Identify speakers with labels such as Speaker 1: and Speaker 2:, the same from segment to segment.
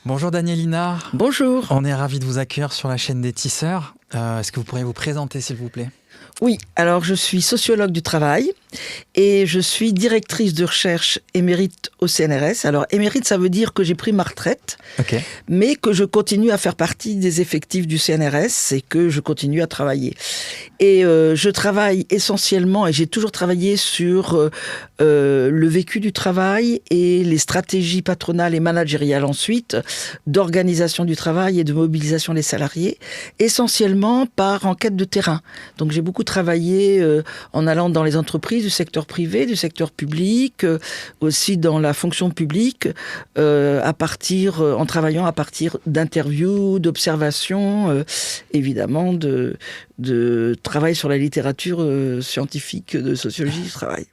Speaker 1: Bonjour Danielina.
Speaker 2: Bonjour.
Speaker 1: On est ravis de vous accueillir sur la chaîne des Tisseurs. Est-ce que vous pourriez vous présenter s'il vous plaît ?
Speaker 2: Oui, alors je suis sociologue du travail et je suis directrice de recherche émérite au CNRS. Alors émérite, ça veut dire que j'ai pris ma retraite, mais que je continue à faire partie des effectifs du CNRS et que je continue à travailler. Et je travaille essentiellement, et j'ai toujours travaillé sur le vécu du travail et les stratégies patronales et managériales ensuite, d'organisation du travail et de mobilisation des salariés, essentiellement par enquête de terrain. Donc j'ai beaucoup travaillé en allant dans les entreprises du secteur privé, du secteur public, aussi dans la fonction publique, en travaillant à partir d'interviews, d'observations, évidemment de travail sur la littérature scientifique de sociologie du travail.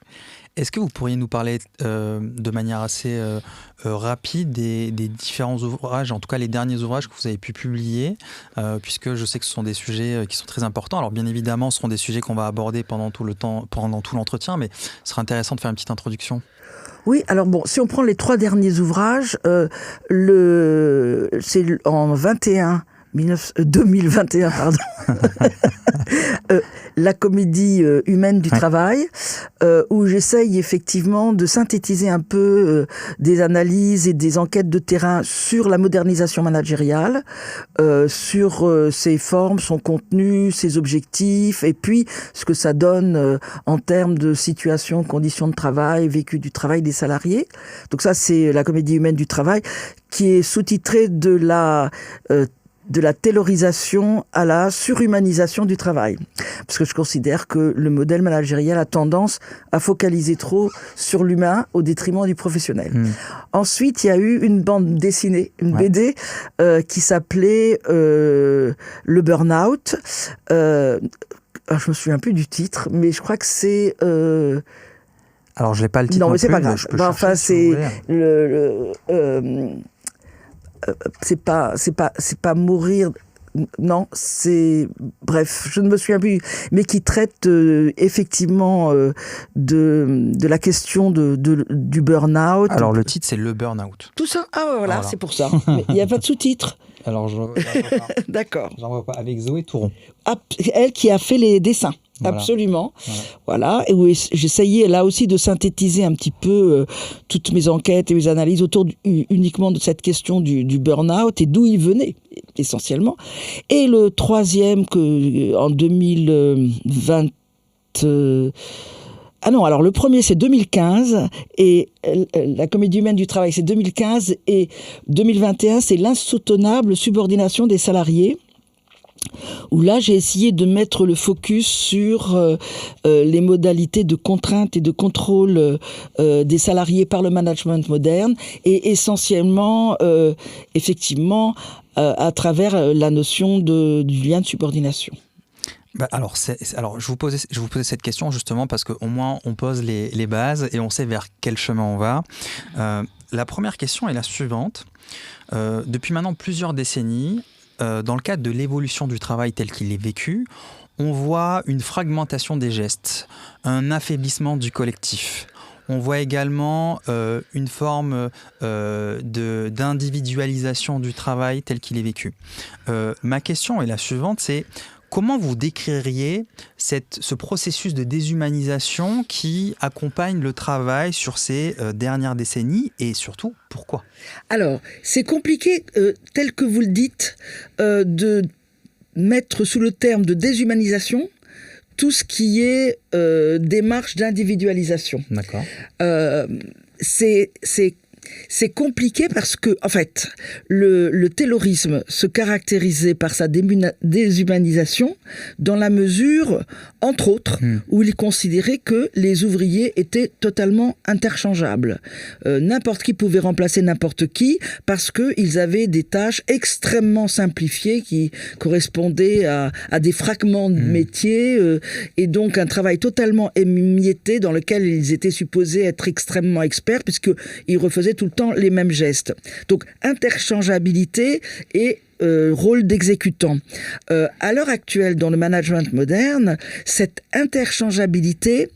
Speaker 1: Est-ce que vous pourriez nous parler de manière assez rapide des différents ouvrages, en tout cas les derniers ouvrages que vous avez pu publier, puisque je sais que ce sont des sujets qui sont très importants. Alors bien évidemment, ce seront des sujets qu'on va aborder pendant tout l'entretien, mais ce serait intéressant de faire une petite introduction.
Speaker 2: Oui, alors bon, si on prend les 3 derniers ouvrages, c'est en 2021, pardon. La comédie humaine du travail, où j'essaye effectivement de synthétiser un peu des analyses et des enquêtes de terrain sur la modernisation managériale, sur ses formes, son contenu, ses objectifs, et puis ce que ça donne en termes de situation, conditions de travail, vécu du travail des salariés. Donc ça, c'est la comédie humaine du travail, qui est sous-titrée de la taylorisation à la surhumanisation du travail. Parce que je considère que le modèle managérial a tendance à focaliser trop sur l'humain au détriment du professionnel. Ensuite, il y a eu une bande dessinée, une BD, qui s'appelait le Burnout. Je me souviens plus du titre, mais je crois que c'est...
Speaker 1: Alors, je n'ai pas le titre.
Speaker 2: Non, mais c'est pas grave. Enfin, c'est c'est pas mourir, non, c'est, bref, je ne me souviens plus, mais qui traite effectivement de la question du burn-out.
Speaker 1: Alors le titre, c'est Le Burnout.
Speaker 2: Tout ça, voilà. C'est pour ça. Il n'y a pas de sous-titre.
Speaker 1: Alors j'en vois pas.
Speaker 2: D'accord.
Speaker 1: J'en vois pas. Avec Zoé Touron.
Speaker 2: Elle qui a fait les dessins. Voilà. Absolument. Voilà. Et où j'essayais là aussi de synthétiser un petit peu toutes mes enquêtes et mes analyses autour uniquement de cette question du burn-out et d'où il venait, essentiellement. Et le troisième, en 2020... alors le premier c'est 2015 et la comédie humaine du travail c'est 2015 et 2021 c'est l'insoutenable subordination des salariés, où là j'ai essayé de mettre le focus sur les modalités de contrainte et de contrôle des salariés par le management moderne et essentiellement effectivement à travers la notion du lien de subordination.
Speaker 1: Alors, je vous posais cette question justement parce qu'au moins on pose les bases et on sait vers quel chemin on va. La première question est la suivante. Depuis maintenant plusieurs décennies, dans le cadre de l'évolution du travail tel qu'il est vécu, on voit une fragmentation des gestes, un affaiblissement du collectif. On voit également une forme d'individualisation du travail tel qu'il est vécu. Ma question est la suivante, c'est comment vous décririez ce processus de déshumanisation qui accompagne le travail sur ces dernières décennies et surtout, pourquoi ?
Speaker 2: Alors, c'est compliqué, tel que vous le dites, de mettre sous le terme de déshumanisation tout ce qui est démarche d'individualisation.
Speaker 1: D'accord.
Speaker 2: C'est compliqué parce que, en fait, le taylorisme se caractérisait par sa déshumanisation dans la mesure, entre autres, où il considérait que les ouvriers étaient totalement interchangeables. N'importe qui pouvait remplacer n'importe qui parce qu'ils avaient des tâches extrêmement simplifiées qui correspondaient à des fragments de métiers et donc un travail totalement émietté dans lequel ils étaient supposés être extrêmement experts puisqu'ils refaisaient tout le temps les mêmes gestes. Donc, interchangeabilité et rôle d'exécutant. À l'heure actuelle, dans le management moderne, cette interchangeabilité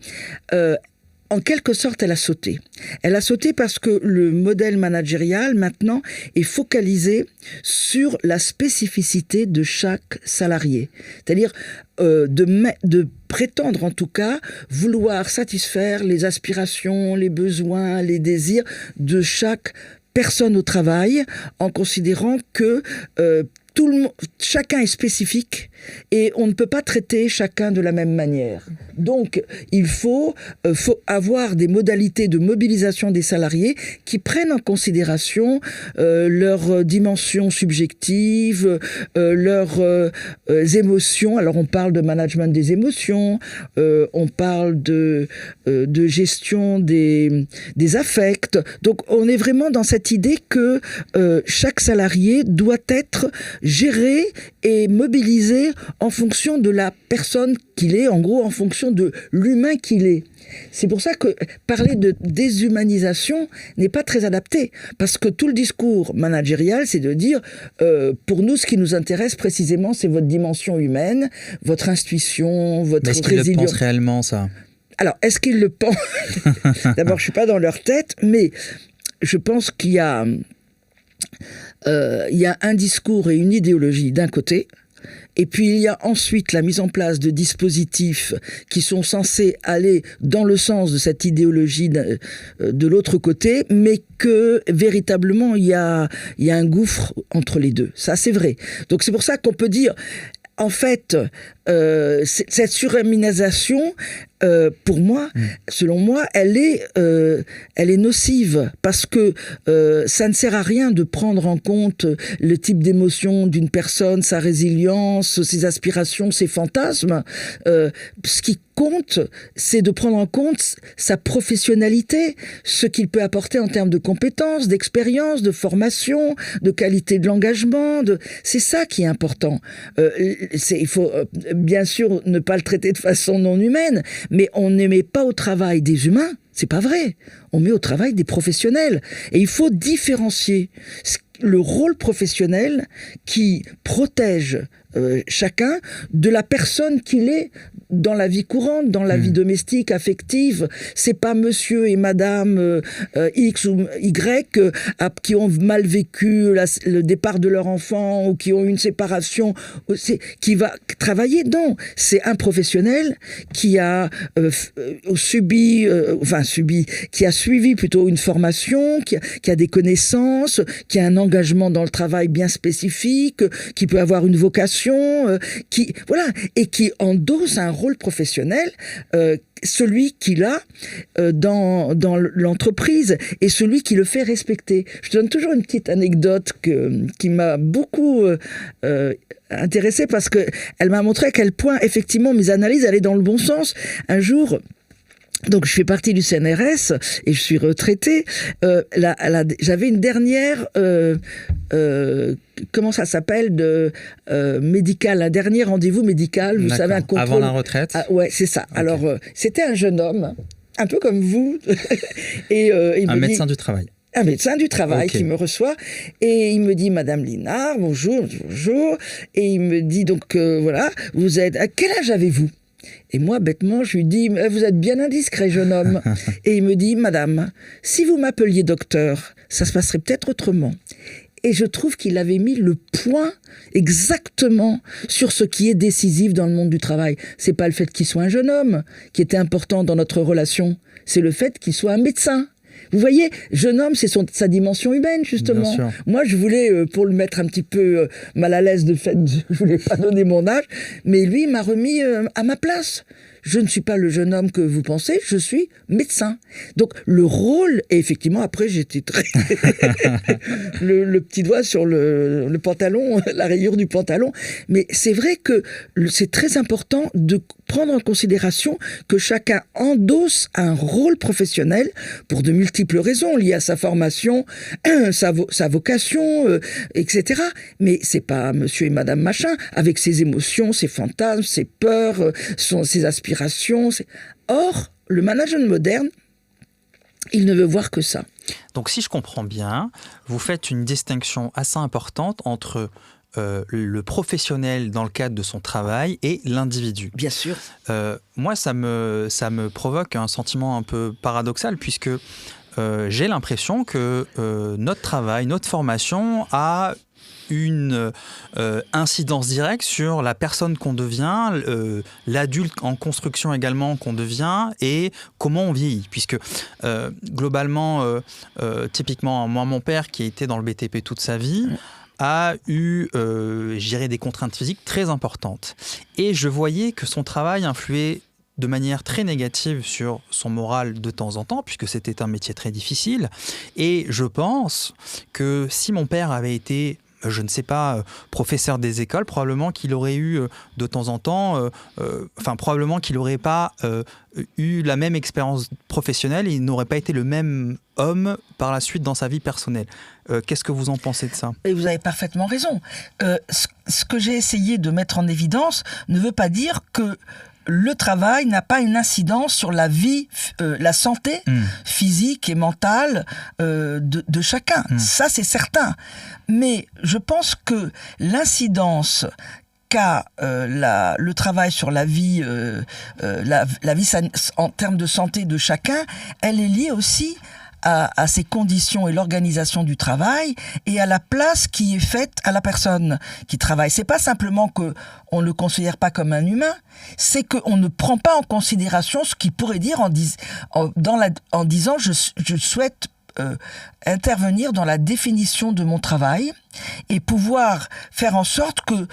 Speaker 2: en quelque sorte, elle a sauté. Elle a sauté parce que le modèle managérial, maintenant, est focalisé sur la spécificité de chaque salarié. C'est-à-dire de prétendre, en tout cas, vouloir satisfaire les aspirations, les besoins, les désirs de chaque personne au travail, en considérant que chacun est spécifique et on ne peut pas traiter chacun de la même manière. Donc, il faut avoir des modalités de mobilisation des salariés qui prennent en considération leurs dimensions subjectives, leurs émotions. Alors, on parle de management des émotions, on parle de gestion des affects. Donc, on est vraiment dans cette idée que chaque salarié doit être géré et mobilisé en fonction de la personne qu'il est, en gros en fonction de l'humain qu'il est. C'est pour ça que parler de déshumanisation n'est pas très adapté, parce que tout le discours managérial, c'est de dire pour nous, ce qui nous intéresse précisément, c'est votre dimension humaine, votre intuition, votre résilience.
Speaker 1: Mais est-ce qu'ils le pensent réellement, ça ?
Speaker 2: Alors, est-ce qu'ils le pensent ? D'abord, je ne suis pas dans leur tête, mais je pense qu'il y a un discours et une idéologie d'un côté, et puis il y a ensuite la mise en place de dispositifs qui sont censés aller dans le sens de cette idéologie de l'autre côté, mais que véritablement il y a un gouffre entre les deux. Ça, c'est vrai. Donc c'est pour ça qu'on peut dire, en fait, cette surhumanisation, pour moi, selon moi, elle est nocive, parce que ça ne sert à rien de prendre en compte le type d'émotion d'une personne, sa résilience, ses aspirations, ses fantasmes. Ce qui compte, c'est de prendre en compte sa professionnalité, ce qu'il peut apporter en termes de compétences, d'expérience, de formation, de qualité de l'engagement. C'est ça qui est important. Il faut bien sûr ne pas le traiter de façon non humaine, mais on ne met pas au travail des humains, c'est pas vrai. On met au travail des professionnels. Et il faut différencier le rôle professionnel qui protège chacun de la personne qu'il est dans la vie courante, dans la vie domestique, affective. C'est pas monsieur et madame X ou Y qui ont mal vécu le départ de leur enfant ou qui ont une séparation qui va travailler. Non, c'est un professionnel qui a qui a suivi plutôt une formation, qui a des connaissances, qui a un engagement dans le travail bien spécifique, qui peut avoir une vocation, et qui endosse un rôle professionnel, celui qu'il a dans l'entreprise et celui qui le fait respecter. Je te donne toujours une petite anecdote qui m'a beaucoup intéressée, parce qu'elle m'a montré à quel point, effectivement, mes analyses allaient dans le bon sens. Un jour, donc je fais partie du CNRS et je suis retraitée. J'avais une dernière, comment ça s'appelle, médical, un dernier rendez-vous médical. Vous savez, un contrôle.
Speaker 1: Avant la retraite.
Speaker 2: Ah, ouais, c'est ça. Okay. Alors c'était un jeune homme, un peu comme vous, et
Speaker 1: un médecin du travail.
Speaker 2: Un médecin du travail qui me reçoit et il me dit: Madame Linard, bonjour. Et il me dit donc voilà, vous êtes, à quel âge avez-vous? Et moi, bêtement, je lui dis: vous êtes bien indiscret, jeune homme. Et il me dit: Madame, si vous m'appeliez docteur, ça se passerait peut-être autrement. Et je trouve qu'il avait mis le point exactement sur ce qui est décisif dans le monde du travail. C'est pas le fait qu'il soit un jeune homme qui était important dans notre relation, c'est le fait qu'il soit un médecin. Vous voyez, jeune homme, c'est sa dimension humaine, justement. Moi, je voulais, pour le mettre un petit peu mal à l'aise de fait, je voulais pas donner mon âge, mais lui, il m'a remis à ma place. Je ne suis pas le jeune homme que vous pensez, je suis médecin. Donc, le rôle, et effectivement, après, j'étais très... le petit doigt sur le pantalon, la rayure du pantalon. Mais c'est vrai que c'est très important de prendre en considération que chacun endosse un rôle professionnel pour de multiples raisons, liées à sa formation, sa vocation, etc. Mais c'est pas monsieur et madame machin, avec ses émotions, ses fantasmes, ses peurs, ses aspirations. Or, le management moderne, il ne veut voir que ça.
Speaker 1: Donc, si je comprends bien, vous faites une distinction assez importante entre le professionnel dans le cadre de son travail et l'individu.
Speaker 2: Bien sûr.
Speaker 1: Moi, ça me provoque un sentiment un peu paradoxal puisque j'ai l'impression que notre travail, notre formation a une incidence directe sur la personne qu'on devient, l'adulte en construction également qu'on devient et comment on vieillit. Puisque globalement, typiquement, moi, mon père qui a été dans le BTP toute sa vie, a eu, je dirais, des contraintes physiques très importantes. Et je voyais que son travail influait de manière très négative sur son moral de temps en temps, puisque c'était un métier très difficile. Et je pense que si mon père avait été, je ne sais pas, professeur des écoles, probablement qu'il aurait eu de temps en temps, probablement qu'il n'aurait pas eu la même expérience professionnelle et il n'aurait pas été le même homme par la suite dans sa vie personnelle. Qu'est-ce que vous en pensez de ça ?
Speaker 2: Et vous avez parfaitement raison. Ce que j'ai essayé de mettre en évidence ne veut pas dire que le travail n'a pas une incidence sur la vie, la santé physique et mentale de chacun. Ça, c'est certain. Mais je pense que l'incidence qu'a le travail sur la vie, la vie en termes de santé de chacun, elle est liée aussi à ces conditions et l'organisation du travail et à la place qui est faite à la personne qui travaille. C'est pas simplement que on ne le considère pas comme un humain, c'est qu'on ne prend pas en considération ce qu'il pourrait dire en disant je souhaite intervenir dans la définition de mon travail et pouvoir faire en sorte que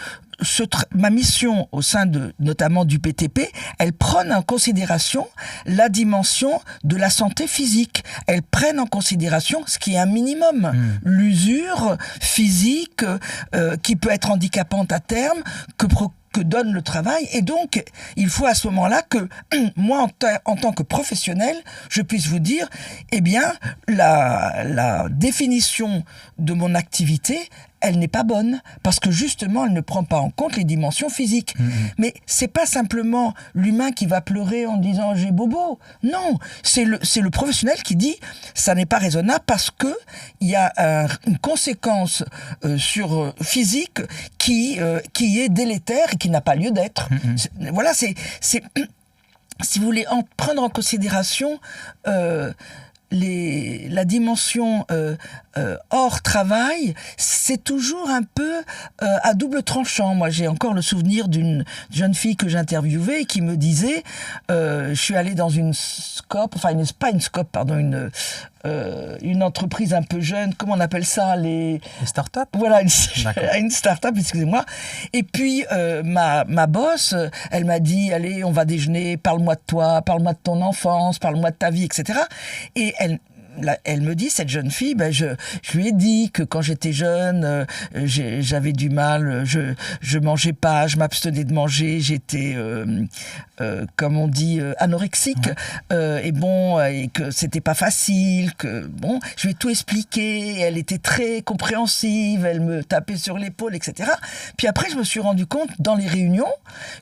Speaker 2: ma mission au sein notamment du BTP, elle prenne en considération la dimension de la santé physique. Elle prenne en considération ce qui est un minimum. L'usure physique qui peut être handicapante à terme, que donne le travail. Et donc, il faut à ce moment-là que moi, en tant que professionnel, je puisse vous dire, eh bien, la définition de mon activité, elle n'est pas bonne, parce que justement, elle ne prend pas en compte les dimensions physiques. Mais c'est pas simplement l'humain qui va pleurer en disant « j'ai bobo ». Non, c'est le professionnel qui dit « ça n'est pas raisonnable parce que il y a une conséquence physique qui est délétère et qui n'a pas lieu d'être ». Voilà, c'est si vous voulez prendre en considération la dimension hors travail, c'est toujours un peu à double tranchant. Moi, j'ai encore le souvenir d'une jeune fille que j'interviewais et qui me disait je suis allée dans une une entreprise un peu jeune, comment on appelle ça, les
Speaker 1: startups.
Speaker 2: Voilà, une start-up, excusez-moi. Et puis ma boss, elle m'a dit allez, on va déjeuner, parle-moi de toi, parle-moi de ton enfance, parle-moi de ta vie, etc. Et elle me dit, cette jeune fille, je lui ai dit que quand j'étais jeune, j'avais du mal, je mangeais pas, je m'abstenais de manger, j'étais, comme on dit, anorexique, et que c'était pas facile, je lui ai tout expliqué, elle était très compréhensive, elle me tapait sur l'épaule, etc. Puis après, je me suis rendu compte, dans les réunions,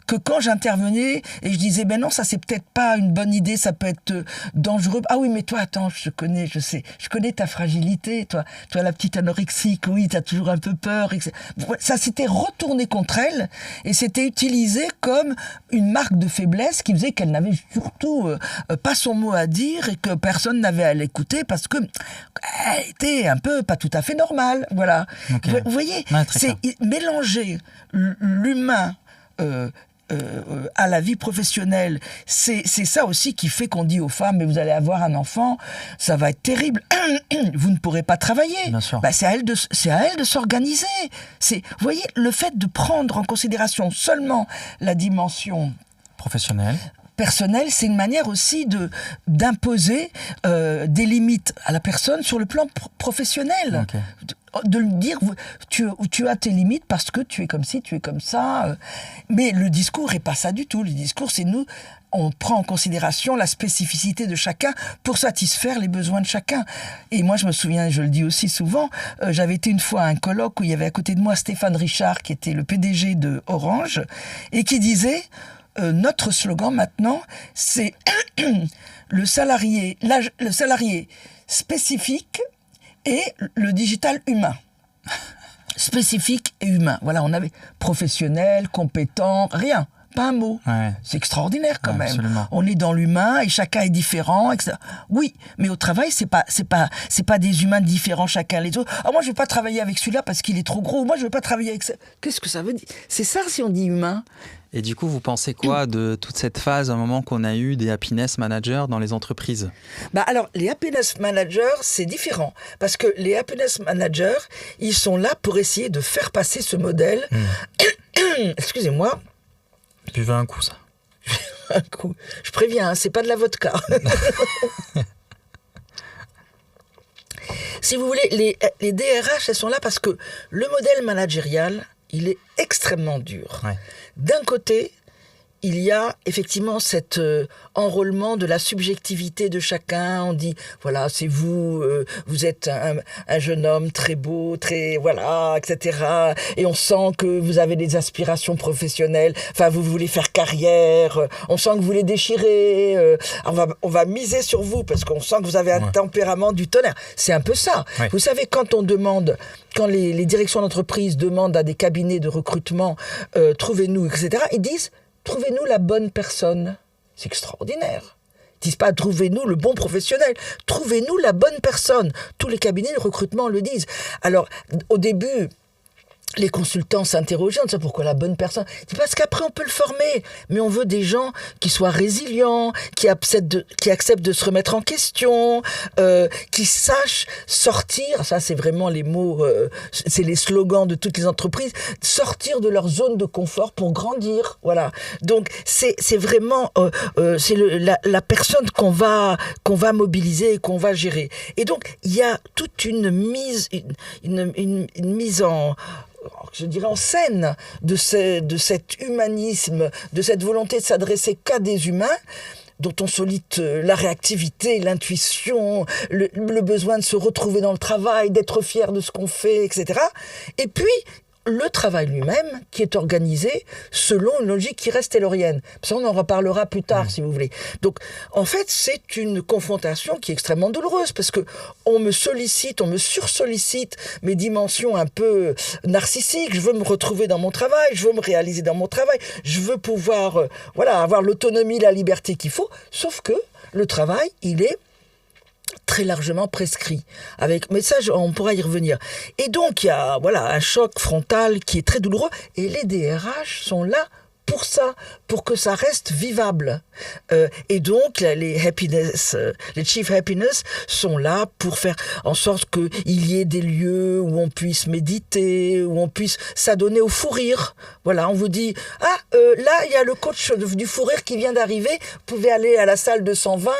Speaker 2: que quand j'intervenais, et je disais, non, ça c'est peut-être pas une bonne idée, ça peut être dangereux. Ah oui, mais toi, attends, je connais ta fragilité, toi la petite anorexique, oui, t'as toujours un peu peur, etc. Ça s'était retourné contre elle et c'était utilisé comme une marque de faiblesse qui faisait qu'elle n'avait surtout pas son mot à dire et que personne n'avait à l'écouter parce que elle était un peu pas tout à fait normale, voilà. Okay. Vous voyez, c'est mélanger l'humain à la vie professionnelle, c'est ça aussi qui fait qu'on dit aux femmes, mais vous allez avoir un enfant, ça va être terrible, vous ne pourrez pas travailler.
Speaker 1: Bien sûr.
Speaker 2: C'est à elle de s'organiser. Vous voyez, le fait de prendre en considération seulement la dimension personnelle, c'est une manière aussi d'imposer des limites à la personne sur le plan professionnel.
Speaker 1: Okay.
Speaker 2: De lui dire, tu as tes limites parce que tu es comme ci, tu es comme ça. Mais le discours n'est pas ça du tout. Le discours, c'est on prend en considération la spécificité de chacun pour satisfaire les besoins de chacun. Et moi, je me souviens, je le dis aussi souvent, j'avais été une fois à un colloque où il y avait à côté de moi Stéphane Richard, qui était le PDG de Orange, et qui disait, notre slogan maintenant, c'est le salarié spécifique et le digital humain. spécifique et humain. Voilà, on avait professionnel, compétent, rien. Pas un mot.
Speaker 1: Ouais.
Speaker 2: C'est extraordinaire quand même.
Speaker 1: Absolument.
Speaker 2: On est dans l'humain et chacun est différent, etc. Oui, mais au travail, c'est pas des humains différents chacun les autres. Ah, moi, je veux pas travailler avec celui-là parce qu'il est trop gros. Moi, je veux pas travailler avec ça. Qu'est-ce que ça veut dire ? C'est ça si on dit humain.
Speaker 1: Et du coup, vous pensez quoi de toute cette phase, un moment qu'on a eu des happiness managers dans les entreprises ?
Speaker 2: Alors, les happiness managers, c'est différent. Parce que les happiness managers, ils sont là pour essayer de faire passer ce modèle. Excusez-moi.
Speaker 1: Buvez un coup, ça.
Speaker 2: Un coup. Je préviens, c'est pas de la vodka. Si vous voulez, les DRH, elles sont là parce que le modèle managérial, il est extrêmement dur.
Speaker 1: Ouais.
Speaker 2: D'un côté, il y a effectivement cet enrôlement de la subjectivité de chacun. On dit, voilà, c'est vous, vous êtes un jeune homme très beau, très, voilà, etc. Et on sent que vous avez des aspirations professionnelles. Enfin, vous voulez faire carrière. On sent que vous les déchirez. On va miser sur vous parce qu'on sent que vous avez un tempérament du tonnerre. C'est un peu ça. Ouais. Vous savez, quand les directions d'entreprise demandent à des cabinets de recrutement, trouvez-nous, etc., ils disent, trouvez-nous la bonne personne. C'est extraordinaire. Ils disent pas trouvez-nous le bon professionnel. Trouvez-nous la bonne personne. Tous les cabinets de recrutement le disent. Alors, au début, les consultants s'interrogeaient, on sait pourquoi la bonne personne. Parce qu'après, on peut le former. Mais on veut des gens qui soient résilients, qui acceptent de se remettre en question, qui sachent sortir, ça c'est vraiment les mots, c'est les slogans de toutes les entreprises, sortir de leur zone de confort pour grandir. Voilà. Donc, c'est vraiment c'est la personne qu'on va mobiliser et qu'on va gérer. Et donc, il y a toute une mise en scène de cet humanisme, de cette volonté de s'adresser qu'à des humains, dont on sollicite la réactivité, l'intuition, le besoin de se retrouver dans le travail, d'être fier de ce qu'on fait, etc. Et puis, le travail lui-même, qui est organisé selon une logique qui reste taylorienne. Ça, on en reparlera plus tard, si vous voulez. Donc, en fait, c'est une confrontation qui est extrêmement douloureuse, parce que on me sursollicite mes dimensions un peu narcissiques. Je veux me retrouver dans mon travail, je veux me réaliser dans mon travail, je veux pouvoir, avoir l'autonomie, la liberté qu'il faut. Sauf que le travail, il est très largement prescrit. Mais ça, on pourra y revenir. Et donc, il y a un choc frontal qui est très douloureux. Et les DRH sont là pour ça, pour que ça reste vivable. Et donc, les Chief Happiness sont là pour faire en sorte qu'il y ait des lieux où on puisse méditer, où on puisse s'adonner au fou rire. Voilà, on vous dit, là, il y a le coach du fou rire qui vient d'arriver, vous pouvez aller à la salle 220,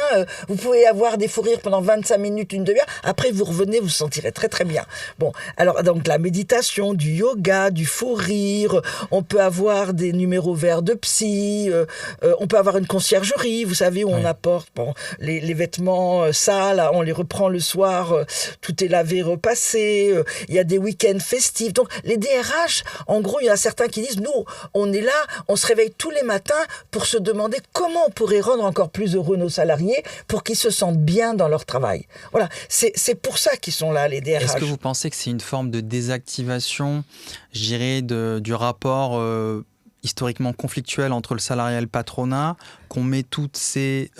Speaker 2: vous pouvez avoir des fous rires pendant 25 minutes, une demi-heure, après vous revenez, vous sentirez très très bien. Bon, alors donc la méditation, du yoga, du fou rire, on peut avoir des numéros verts de psy, on peut avoir une conciergerie, vous savez, où on apporte les vêtements sales, on les reprend le soir, tout est lavé, repassé, il y a des week-ends festifs. Donc les DRH, en gros, il y en a certains qui disent, nous, on est là, on se réveille tous les matins pour se demander comment on pourrait rendre encore plus heureux nos salariés pour qu'ils se sentent bien dans leur travail. Voilà, c'est pour ça qu'ils sont là, les DRH.
Speaker 1: Est-ce que vous pensez que c'est une forme de désactivation, je dirais, du rapport historiquement conflictuel entre le salariat et le patronat, qu'on met toutes ces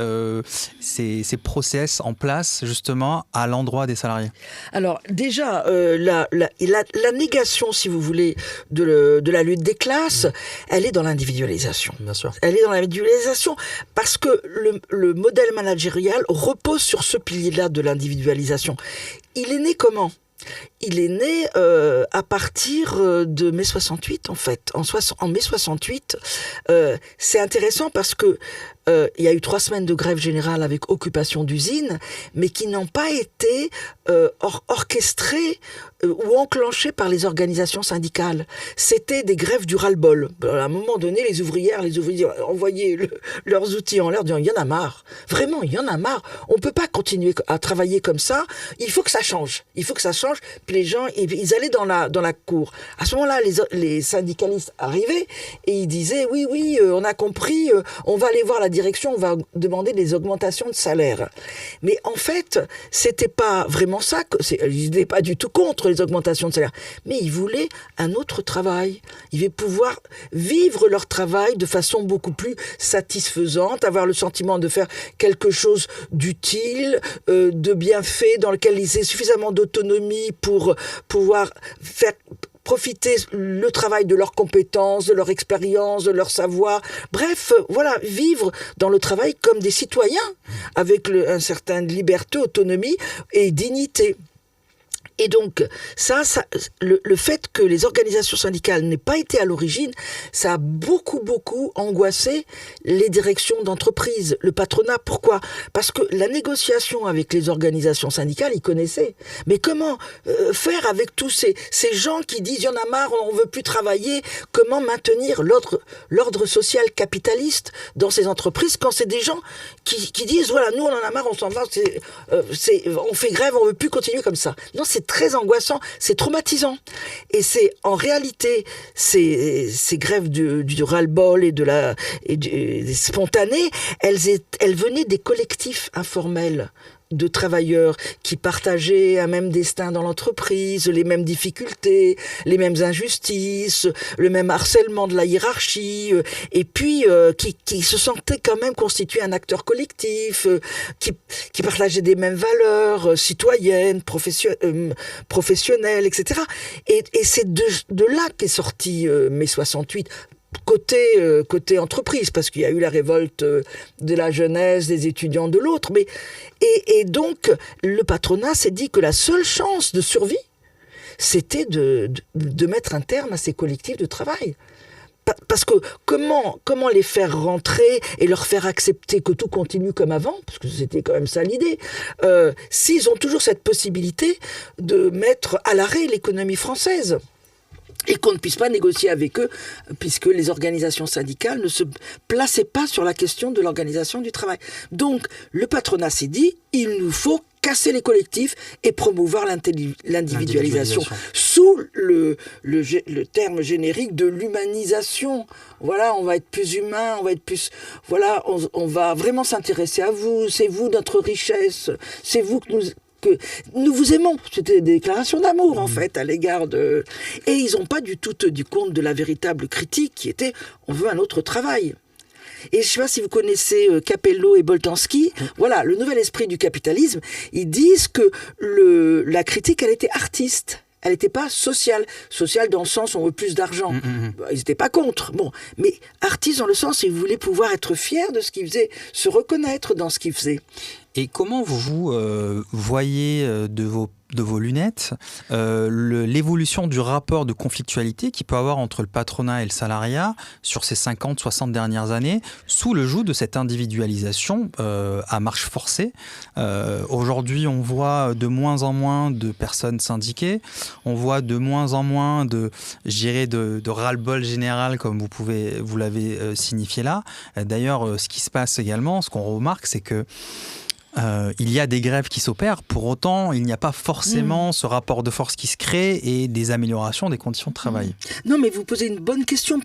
Speaker 1: process en place justement à l'endroit des salariés?
Speaker 2: Alors déjà, la négation, si vous voulez, de la lutte des classes, elle est dans l'individualisation.
Speaker 1: Bien sûr.
Speaker 2: Elle est dans l'individualisation parce que le modèle managérial repose sur ce pilier-là de l'individualisation. Il est né comment ? Il est né à partir de mai 68, en fait. En mai 68, c'est intéressant parce que il y a eu 3 semaines de grève générale avec occupation d'usines, mais qui n'ont pas été orchestrées ou enclenchées par les organisations syndicales. C'était des grèves du ras-le-bol. À un moment donné, les ouvriers envoyaient leurs outils en l'air, disant « il y en a marre. Vraiment, il y en a marre. On ne peut pas continuer à travailler comme ça. Il faut que ça change. Il faut que ça change. » Puis les gens, ils allaient dans la cour. À ce moment-là, les syndicalistes arrivaient et ils disaient « oui, on a compris, on va aller voir la direction, on va demander des augmentations de salaire. Mais en fait, c'était pas vraiment ça. Ils n'étaient pas du tout contre les augmentations de salaire. Mais ils voulaient un autre travail. Ils voulaient pouvoir vivre leur travail de façon beaucoup plus satisfaisante, avoir le sentiment de faire quelque chose d'utile, de bien fait, dans lequel ils aient suffisamment d'autonomie pour pouvoir faire profiter le travail de leurs compétences, de leur expérience, de leur savoir. Bref, voilà, vivre dans le travail comme des citoyens, avec un certain liberté, autonomie et dignité. Et donc, le fait que les organisations syndicales n'aient pas été à l'origine, ça a beaucoup angoissé les directions d'entreprise, le patronat. Pourquoi ? Parce que la négociation avec les organisations syndicales, ils connaissaient. Mais comment faire avec tous ces gens qui disent « il y en a marre, on ne veut plus travailler », comment maintenir l'ordre social capitaliste dans ces entreprises quand c'est des gens qui disent « voilà, nous on en a marre, on s'en va, on fait grève, on ne veut plus continuer comme ça ». Non, c'est très angoissant, c'est traumatisant. Et c'est en réalité ces grèves du ras-le-bol et des spontanées, elles venaient des collectifs informels de travailleurs qui partageaient un même destin dans l'entreprise, les mêmes difficultés, les mêmes injustices, le même harcèlement de la hiérarchie, et puis qui se sentaient quand même constituer un acteur collectif, qui partageaient des mêmes valeurs citoyennes, professionnelles, etc. Et c'est de là qu'est sorti mai 68. Côté entreprise, parce qu'il y a eu la révolte de la jeunesse, des étudiants de l'autre, et donc le patronat s'est dit que la seule chance de survie, c'était de mettre un terme à ces collectifs de travail. Parce que comment les faire rentrer et leur faire accepter que tout continue comme avant, parce que c'était quand même ça l'idée, s'ils ont toujours cette possibilité de mettre à l'arrêt l'économie française et qu'on ne puisse pas négocier avec eux, puisque les organisations syndicales ne se plaçaient pas sur la question de l'organisation du travail. Donc, le patronat s'est dit, il nous faut casser les collectifs et promouvoir l'individualisation sous le terme générique de l'humanisation. Voilà, on va être plus humain, on va vraiment s'intéresser à vous, c'est vous notre richesse, c'est vous que nous vous aimons. C'était des déclarations d'amour, en fait, à l'égard de... Et ils n'ont pas du tout tenu compte de la véritable critique qui était « on veut un autre travail ». Et je ne sais pas si vous connaissez Capello et Boltanski. Voilà, le nouvel esprit du capitalisme, ils disent que la critique, elle était artiste. Elle n'était pas sociale. Sociale dans le sens où on veut plus d'argent. Ils n'étaient pas contre. Bon, mais artiste dans le sens où ils voulaient pouvoir être fiers de ce qu'ils faisaient, se reconnaître dans ce qu'ils faisaient.
Speaker 1: Et comment vous voyez de vos lunettes l'évolution du rapport de conflictualité qu'il peut avoir entre le patronat et le salariat sur ces 50-60 dernières années sous le joug de cette individualisation à marche forcée. Aujourd'hui, on voit de moins en moins de personnes syndiquées, on voit de moins en moins de ras-le-bol général comme vous l'avez signifié là. D'ailleurs, ce qui se passe également, ce qu'on remarque, c'est que il y a des grèves qui s'opèrent, pour autant il n'y a pas forcément ce rapport de force qui se crée et des améliorations des conditions de travail.
Speaker 2: Non, mais vous posez une très bonne question,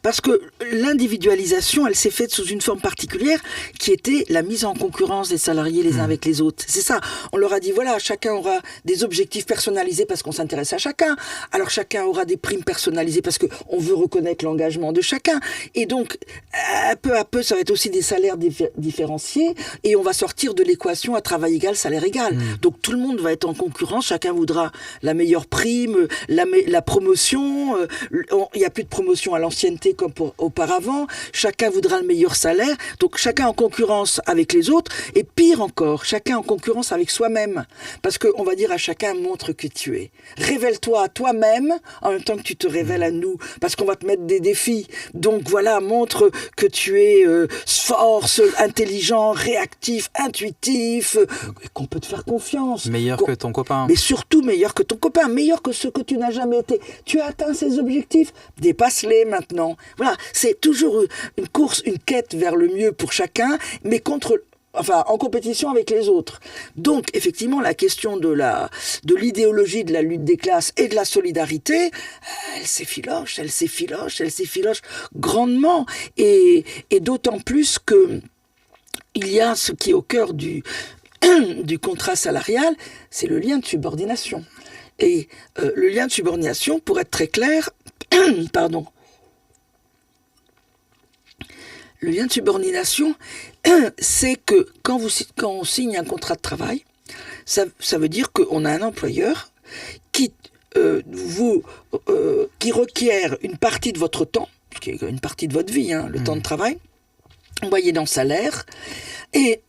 Speaker 2: parce que l'individualisation, elle s'est faite sous une forme particulière qui était la mise en concurrence des salariés les uns avec les autres. C'est ça, on leur a dit voilà, chacun aura des objectifs personnalisés parce qu'on s'intéresse à chacun, alors chacun aura des primes personnalisées parce qu'on veut reconnaître l'engagement de chacun, et donc peu à peu ça va être aussi des salaires différenciés. Et on va sortir de l'équation à travail égal, salaire égal. Donc tout le monde va être en concurrence, chacun voudra la meilleure prime, la promotion, il n'y a plus de promotion à l'ancienneté comme auparavant, chacun voudra le meilleur salaire, donc chacun en concurrence avec les autres, et pire encore, chacun en concurrence avec soi-même, parce qu'on va dire à chacun, montre que tu es. Révèle-toi à toi-même, en même temps que tu te révèles à nous, parce qu'on va te mettre des défis. Donc voilà, montre que tu es force, intelligent, réactif, intuitif, qu'on peut te faire confiance.
Speaker 1: Meilleur que ton copain.
Speaker 2: Mais surtout meilleur que ton copain, meilleur que ce que tu n'as jamais été. Tu as atteint ces objectifs, dépasse-les maintenant. Voilà, c'est toujours une course, une quête vers le mieux pour chacun, mais contre en compétition avec les autres. Donc, effectivement, la question de l'idéologie de la lutte des classes et de la solidarité, elle s'effiloche grandement. Et d'autant plus que il y a ce qui est au cœur du contrat salarial, c'est le lien de subordination. Et le lien de subordination, pour être très clair, pardon, le lien de subordination, c'est que quand on signe un contrat de travail, ça veut dire qu'on a un employeur qui requiert une partie de votre temps, qui est une partie de votre vie, le temps de travail, moyennant salaire, et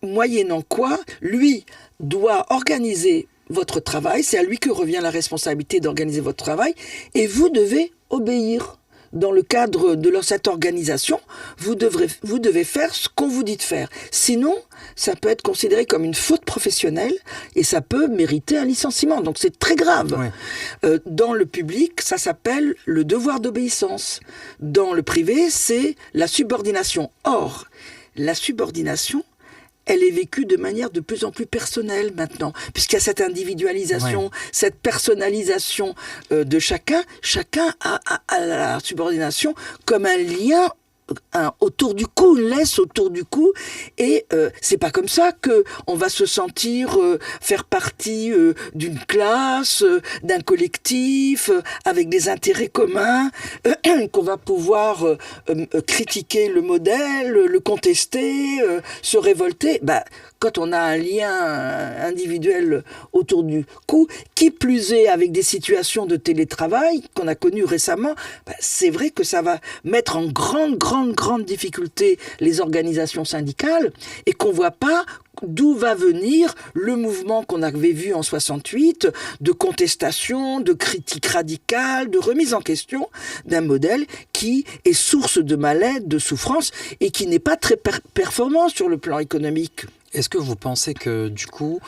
Speaker 2: moyennant quoi, lui doit organiser votre travail, c'est à lui que revient la responsabilité d'organiser votre travail, et vous devez obéir. Dans le cadre de cette organisation, vous devez faire ce qu'on vous dit de faire. Sinon, ça peut être considéré comme une faute professionnelle et ça peut mériter un licenciement. Donc c'est très grave. Ouais. Dans le public, ça s'appelle le devoir d'obéissance. Dans le privé, c'est la subordination. Or, la subordination, elle est vécue de manière de plus en plus personnelle maintenant, puisqu'il y a cette individualisation, ouais. Cette personnalisation de chacun. Chacun a la subordination comme un lien autour du cou, une laisse autour du cou, et c'est pas comme ça que on va se sentir faire partie d'une classe, d'un collectif, avec des intérêts communs, qu'on va pouvoir critiquer le modèle, le contester, se révolter. Quand on a un lien individuel autour du cou, qui plus est avec des situations de télétravail qu'on a connues récemment, c'est vrai que ça va mettre en grande difficulté les organisations syndicales et qu'on voit pas d'où va venir le mouvement qu'on avait vu en 68 de contestation, de critique radicale, de remise en question d'un modèle qui est source de mal-être, de souffrance et qui n'est pas très performant sur le plan économique.
Speaker 1: Est-ce que vous pensez que, du coup,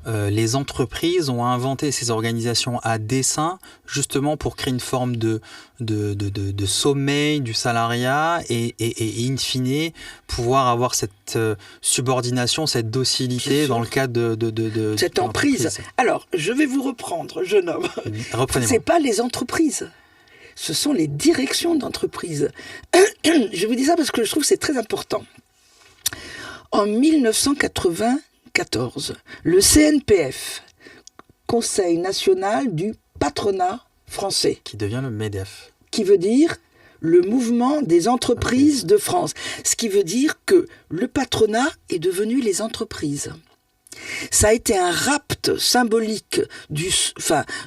Speaker 1: les entreprises ont inventé ces organisations à dessein, justement pour créer une forme de sommeil du salariat et in fine, pouvoir avoir cette subordination, cette docilité dans le cadre de
Speaker 2: cette emprise. Alors, je vais vous reprendre, jeune homme.
Speaker 1: Reprenez-moi.
Speaker 2: C'est pas les entreprises. Ce sont les directions d'entreprise. Je vous dis ça parce que je trouve que c'est très important. En 1994, le CNPF, Conseil national du patronat français,
Speaker 1: qui devient le MEDEF,
Speaker 2: qui veut dire le mouvement des entreprises de France, ce qui veut dire que le patronat est devenu les entreprises. Ça a été un rapt symbolique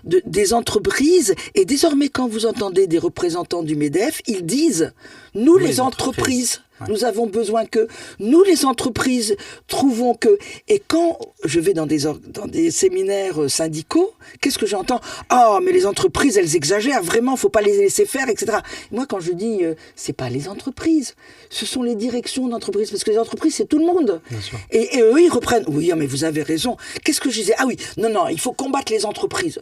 Speaker 2: des entreprises, et désormais quand vous entendez des représentants du MEDEF, ils disent « nous les entreprises ». Ouais. Nous avons besoin que nous, les entreprises, trouvons que... Et quand je vais dans des séminaires syndicaux, qu'est-ce que j'entends ? Ah, mais les entreprises, elles exagèrent, vraiment, faut pas les laisser faire, etc. Moi, quand je dis, c'est pas les entreprises, ce sont les directions d'entreprises, parce que les entreprises, c'est tout le monde.
Speaker 1: Bien sûr.
Speaker 2: Et eux, ils reprennent. Oui, mais vous avez raison. Qu'est-ce que je disais ? Ah oui, non, il faut combattre les entreprises.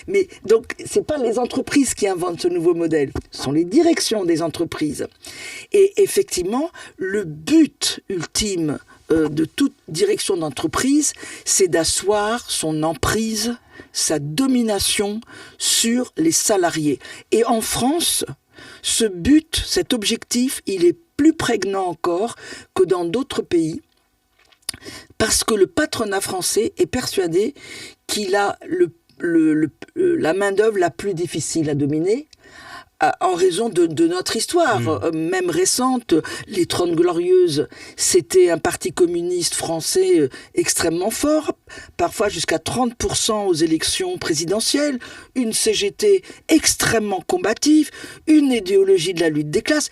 Speaker 2: Mais donc, c'est pas les entreprises qui inventent ce nouveau modèle, ce sont les directions des entreprises. Et effectivement, le but ultime de toute direction d'entreprise, c'est d'asseoir son emprise, sa domination sur les salariés. Et en France, ce but, cet objectif, il est plus prégnant encore que dans d'autres pays, parce que le patronat français est persuadé qu'il a la main-d'œuvre la plus difficile à dominer, en raison de notre histoire, même récente. Les 30 Glorieuses, c'était un parti communiste français extrêmement fort, parfois jusqu'à 30% aux élections présidentielles, une CGT extrêmement combative, une idéologie de la lutte des classes,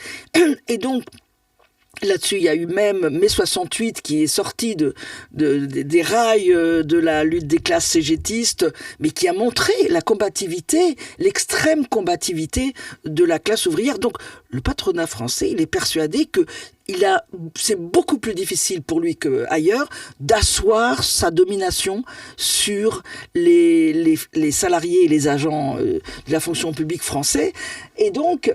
Speaker 2: et donc là-dessus, il y a eu même mai 68 qui est sorti des rails de la lutte des classes cégétistes, mais qui a montré la combativité, l'extrême combativité de la classe ouvrière. Donc, le patronat français, il est persuadé que c'est beaucoup plus difficile pour lui qu'ailleurs d'asseoir sa domination sur les salariés et les agents de la fonction publique français. Et donc,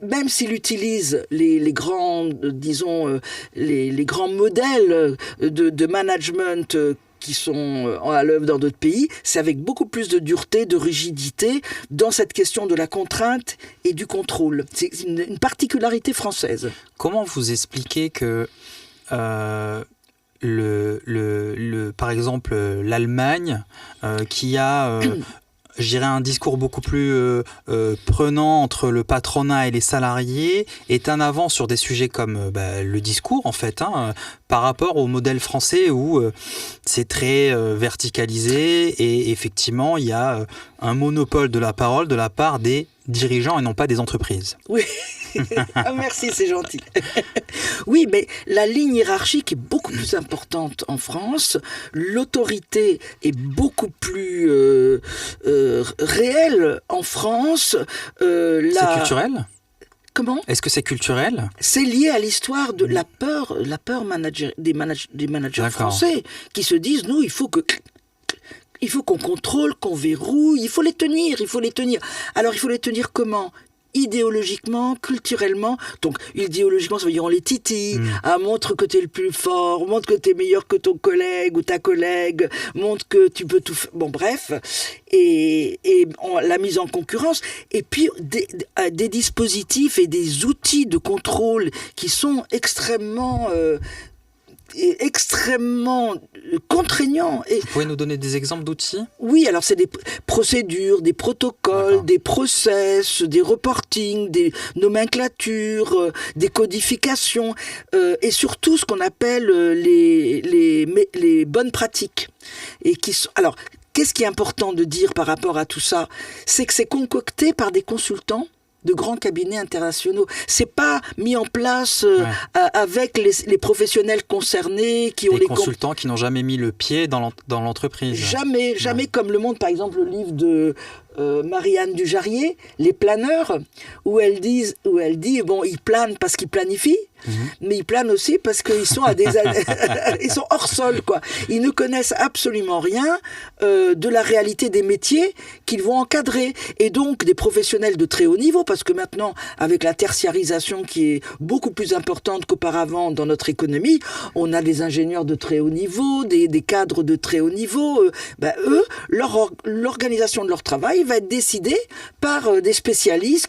Speaker 2: même s'il utilise les grands, disons, les grands modèles de management qui sont à l'œuvre dans d'autres pays, c'est avec beaucoup plus de dureté, de rigidité dans cette question de la contrainte et du contrôle. C'est une particularité française.
Speaker 1: Comment vous expliquez que, par exemple, l'Allemagne, qui a... je dirais un discours beaucoup plus prenant entre le patronat et les salariés, est en avant sur des sujets comme le discours, en fait, par rapport au modèle français où c'est très verticalisé et effectivement, il y a un monopole de la parole de la part des dirigeants et non pas des entreprises.
Speaker 2: Oui, merci, c'est gentil. Oui, mais la ligne hiérarchique est beaucoup plus importante en France. L'autorité est beaucoup plus réelle en France.
Speaker 1: C'est culturel ?
Speaker 2: Comment ?
Speaker 1: Est-ce que c'est culturel ?
Speaker 2: C'est lié à l'histoire de la peur des managers français qui se disent, nous, il faut qu'on contrôle, qu'on verrouille, il faut les tenir. Alors, il faut les tenir comment ? Idéologiquement, culturellement. Donc, idéologiquement, ça veut dire on les titille. Montre que tu es le plus fort, montre que tu es meilleur que ton collègue ou ta collègue, montre que tu peux tout faire. Bon, bref. Et la mise en concurrence. Et puis, des dispositifs et des outils de contrôle qui sont extrêmement contraignant.
Speaker 1: Vous pouvez nous donner des exemples d'outils ?
Speaker 2: Oui, alors c'est des procédures, des protocoles, des process, des reportings, des nomenclatures, des codifications, et surtout ce qu'on appelle les bonnes pratiques. Alors, qu'est-ce qui est important de dire par rapport à tout ça ? C'est que c'est concocté par des consultants de grands cabinets internationaux. C'est pas mis en place avec les professionnels concernés qui ont
Speaker 1: les consultants qui n'ont jamais mis le pied dans l'entreprise.
Speaker 2: Jamais, comme le montre par exemple le livre de Marianne Dujarier, Les planeurs, où elle dit bon, ils planent parce qu'ils planifient, mais ils planent aussi parce qu'ils sont ils sont hors sol, quoi. Ils ne connaissent absolument rien de la réalité des métiers qu'ils vont encadrer, et donc des professionnels de très haut niveau, parce que maintenant, avec la tertiarisation qui est beaucoup plus importante qu'auparavant dans notre économie, on a des ingénieurs de très haut niveau, des cadres de très haut niveau. Eux, l'organisation de leur travail va être décidée par des spécialistes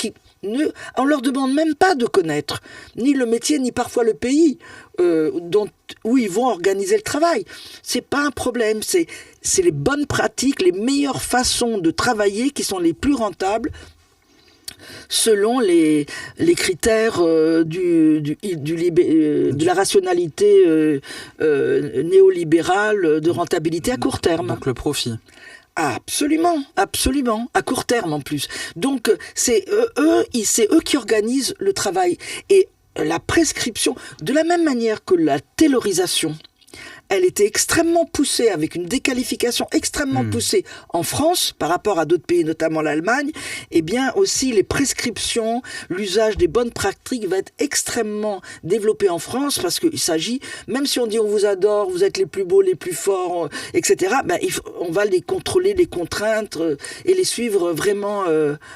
Speaker 2: on leur demande même pas de connaître ni le métier ni parfois le pays où ils vont organiser le travail. C'est pas un problème, c'est les bonnes pratiques, les meilleures façons de travailler qui sont les plus rentables selon les critères de la rationalité néolibérale de rentabilité à court terme.
Speaker 1: Donc le profit.
Speaker 2: Absolument, à court terme en plus. Donc c'est eux qui organisent le travail. Et la prescription, de la même manière que la taylorisation, elle était extrêmement poussée, avec une déqualification extrêmement poussée en France par rapport à d'autres pays, notamment l'Allemagne. Eh bien aussi les prescriptions, l'usage des bonnes pratiques va être extrêmement développé en France, parce qu'il s'agit, même si on dit on vous adore, vous êtes les plus beaux, les plus forts, etc., on va les contrôler, les contraindre et les suivre vraiment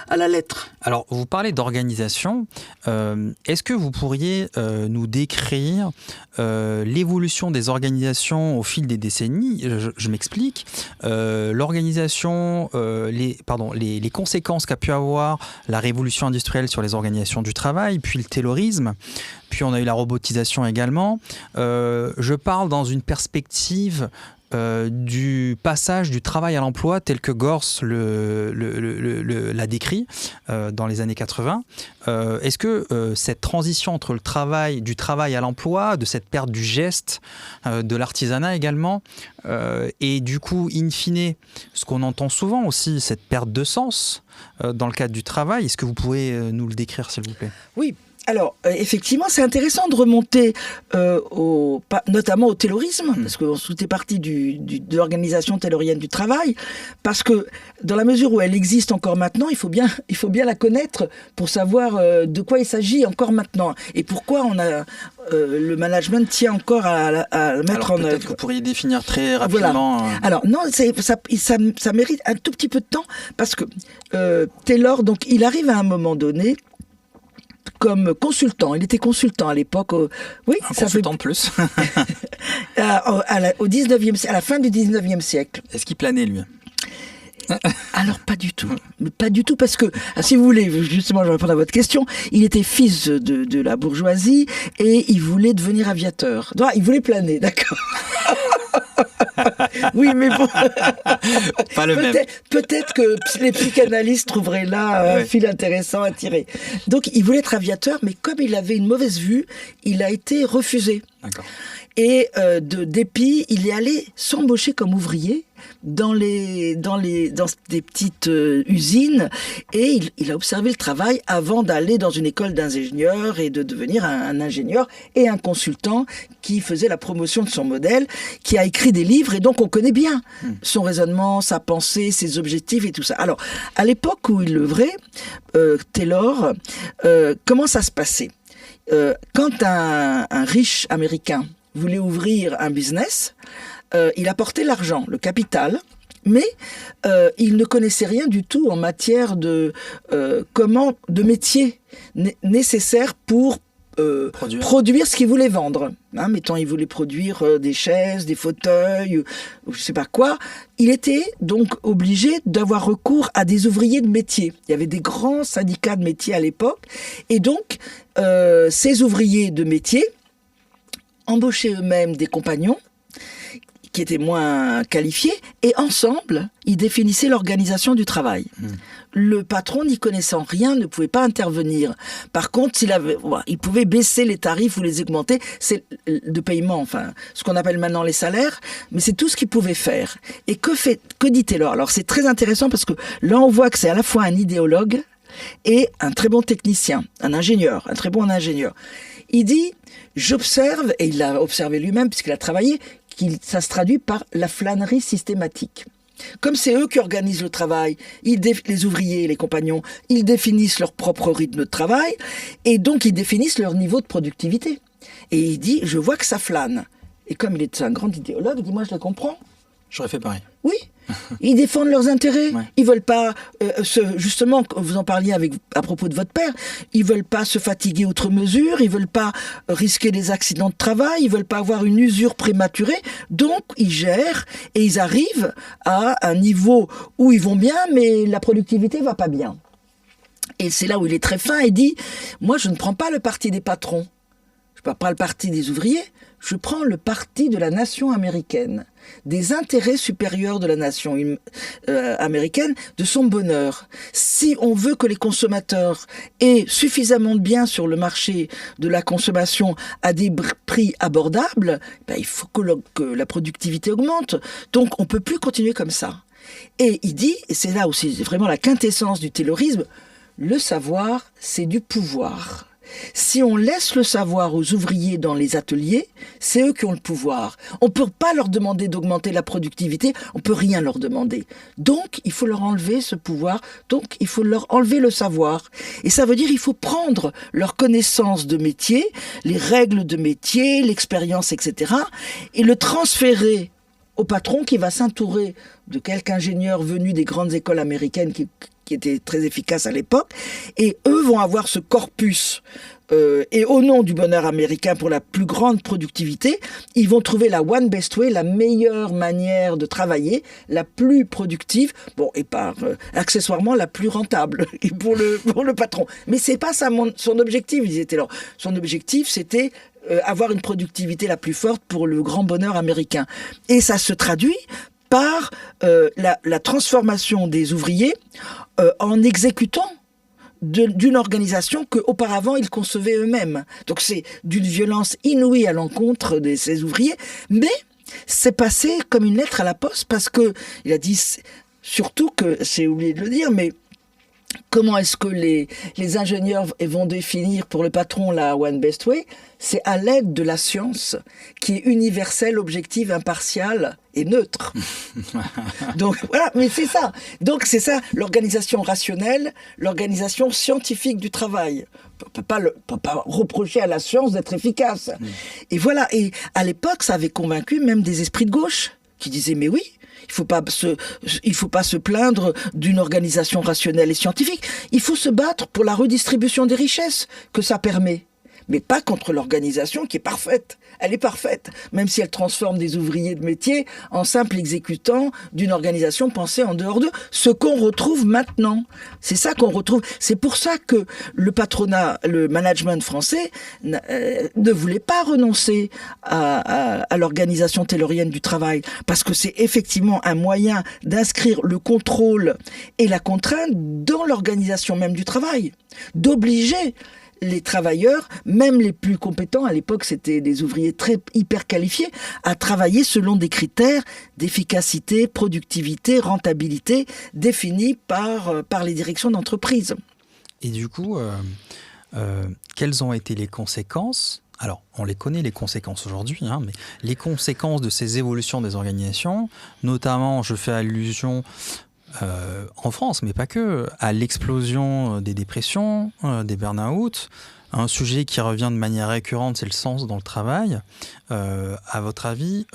Speaker 2: à la lettre.
Speaker 1: Alors, vous parlez d'organisation. Est-ce que vous pourriez nous décrire l'évolution des organisations au fil des décennies? Je m'explique. L'organisation, les conséquences qu'a pu avoir la révolution industrielle sur les organisations du travail, puis le taylorisme, puis on a eu la robotisation également. Je parle dans une perspective du passage du travail à l'emploi tel que Gors l'a décrit dans les années 80. Est-ce que cette transition entre du travail à l'emploi, de cette perte du geste, de l'artisanat également, et du coup, in fine, ce qu'on entend souvent aussi, cette perte de sens dans le cadre du travail, est-ce que vous pouvez nous le décrire, s'il vous plaît ?
Speaker 2: Oui. Alors, effectivement, c'est intéressant de remonter notamment au taylorisme, parce que tout est parti de l'organisation taylorienne du travail, parce que dans la mesure où elle existe encore maintenant, il faut bien la connaître pour savoir de quoi il s'agit encore maintenant, et pourquoi le management tient encore à le mettre en œuvre.
Speaker 1: Peut-être que vous pourriez définir très rapidement.
Speaker 2: Voilà. Alors non, ça mérite un tout petit peu de temps, parce que Taylor, donc, il arrive à un moment donné comme consultant. Il était consultant à l'époque. Oui,
Speaker 1: consultant de plus.
Speaker 2: Au 19e, à la fin du 19e siècle.
Speaker 1: Est-ce qu'il planait, lui ?
Speaker 2: Alors, pas du tout. Pas du tout, parce que, si vous voulez, justement, je vais répondre à votre question, il était fils de la bourgeoisie et il voulait devenir aviateur. Non, il voulait planer, d'accord. Oui, mais bon.
Speaker 1: Pas le même.
Speaker 2: Peut-être que les psychanalystes trouveraient là un fil intéressant à tirer. Donc, il voulait être aviateur, mais comme il avait une mauvaise vue, il a été refusé.
Speaker 1: D'accord.
Speaker 2: Et de dépit, il est allé s'embaucher comme ouvrier dans des petites usines, et il a observé le travail avant d'aller dans une école d'ingénieurs et de devenir un ingénieur et un consultant qui faisait la promotion de son modèle, qui a écrit des livres, et donc on connaît bien son raisonnement, sa pensée, ses objectifs et tout ça. Alors, à l'époque où il œuvrait, Taylor, comment ça se passait ? Quand un riche américain voulait ouvrir un business, il apportait l'argent, le capital, mais il ne connaissait rien du tout en matière de métier nécessaire pour produire ce qu'il voulait vendre. Mettons, il voulait produire des chaises, des fauteuils, je ne sais pas quoi. Il était donc obligé d'avoir recours à des ouvriers de métier. Il y avait des grands syndicats de métier à l'époque, et donc ces ouvriers de métier embauchaient eux-mêmes des compagnons qui étaient moins qualifiés, et ensemble, ils définissaient l'organisation du travail. Le patron, n'y connaissant rien, ne pouvait pas intervenir. Par contre, il pouvait baisser les tarifs ou les augmenter, c'est de paiement, enfin, ce qu'on appelle maintenant les salaires, mais c'est tout ce qu'il pouvait faire. Et que dit Taylor ? Alors, c'est très intéressant, parce que là, on voit que c'est à la fois un idéologue et un très bon technicien, un très bon ingénieur. Il dit, j'observe, et il l'a observé lui-même puisqu'il a travaillé, ça se traduit par la flânerie systématique. Comme c'est eux qui organisent le travail, les ouvriers, les compagnons, ils définissent leur propre rythme de travail, et donc ils définissent leur niveau de productivité. Et il dit, je vois que ça flâne. Et comme il est un grand idéologue, il dit, moi je le comprends.
Speaker 1: J'aurais fait pareil.
Speaker 2: Oui, ils défendent leurs intérêts.
Speaker 1: Ouais.
Speaker 2: Ils veulent pas, justement, vous en parliez à propos de votre père, ils veulent pas se fatiguer outre mesure, ils veulent pas risquer des accidents de travail, ils veulent pas avoir une usure prématurée. Donc, ils gèrent et ils arrivent à un niveau où ils vont bien, mais la productivité va pas bien. Et c'est là où il est très fin et dit, moi, je ne prends pas le parti des patrons. Je ne prends pas le parti des ouvriers. Je prends le parti de la nation américaine, des intérêts supérieurs de la nation américaine, de son bonheur. Si on veut que les consommateurs aient suffisamment de biens sur le marché de la consommation à des prix abordables, il faut que la productivité augmente. Donc on ne peut plus continuer comme ça. Et il dit, et c'est là où c'est vraiment la quintessence du taylorisme, le savoir, c'est du pouvoir. Si on laisse le savoir aux ouvriers dans les ateliers, c'est eux qui ont le pouvoir. On ne peut pas leur demander d'augmenter la productivité, on ne peut rien leur demander. Donc, il faut leur enlever ce pouvoir, donc il faut leur enlever le savoir. Et ça veut dire qu'il faut prendre leur connaissance de métier, les règles de métier, l'expérience, etc., et le transférer au patron qui va s'entourer de quelques ingénieurs venus des grandes écoles américaines qui étaient très efficaces à l'époque, et eux vont avoir ce corpus, et au nom du bonheur américain pour la plus grande productivité, ils vont trouver la one best way, la meilleure manière de travailler, la plus productive, et accessoirement la plus rentable pour le patron. Mais c'est pas ça son objectif, disait Taylor. Son objectif, c'était avoir une productivité la plus forte pour le grand bonheur américain. Et ça se traduit par la transformation des ouvriers en exécutant d'une organisation qu'auparavant ils concevaient eux-mêmes. Donc c'est d'une violence inouïe à l'encontre de ces ouvriers, mais c'est passé comme une lettre à la poste, parce que il a dit, surtout que, j'ai oublié de le dire, mais Comment est-ce que les ingénieurs vont définir pour le patron la One Best Way? C'est à l'aide de la science qui est universelle, objective, impartiale et neutre. Donc voilà, mais c'est ça. Donc c'est ça, l'organisation rationnelle, l'organisation scientifique du travail. On peut pas reprocher à la science d'être efficace. Et voilà, et à l'époque, ça avait convaincu même des esprits de gauche qui disaient mais oui, il faut pas se plaindre d'une organisation rationnelle et scientifique. Il faut se battre pour la redistribution des richesses que ça permet. Mais pas contre l'organisation qui est parfaite. Elle est parfaite, même si elle transforme des ouvriers de métier en simples exécutants d'une organisation pensée en dehors d'eux. Ce qu'on retrouve maintenant, c'est ça qu'on retrouve. C'est pour ça que le patronat, le management français ne voulait pas renoncer à l'organisation taylorienne du travail, parce que c'est effectivement un moyen d'inscrire le contrôle et la contrainte dans l'organisation même du travail, d'obliger les travailleurs, même les plus compétents, à l'époque c'était des ouvriers très hyper qualifiés, à travailler selon des critères d'efficacité, productivité, rentabilité, définis par les directions d'entreprise.
Speaker 1: Et du coup, quelles ont été les conséquences ? Alors, on les connaît, les conséquences aujourd'hui, mais les conséquences de ces évolutions des organisations, notamment, je fais allusion en France, mais pas que, à l'explosion des dépressions, des burn-out. Un sujet qui revient de manière récurrente, c'est le sens dans le travail. À votre avis,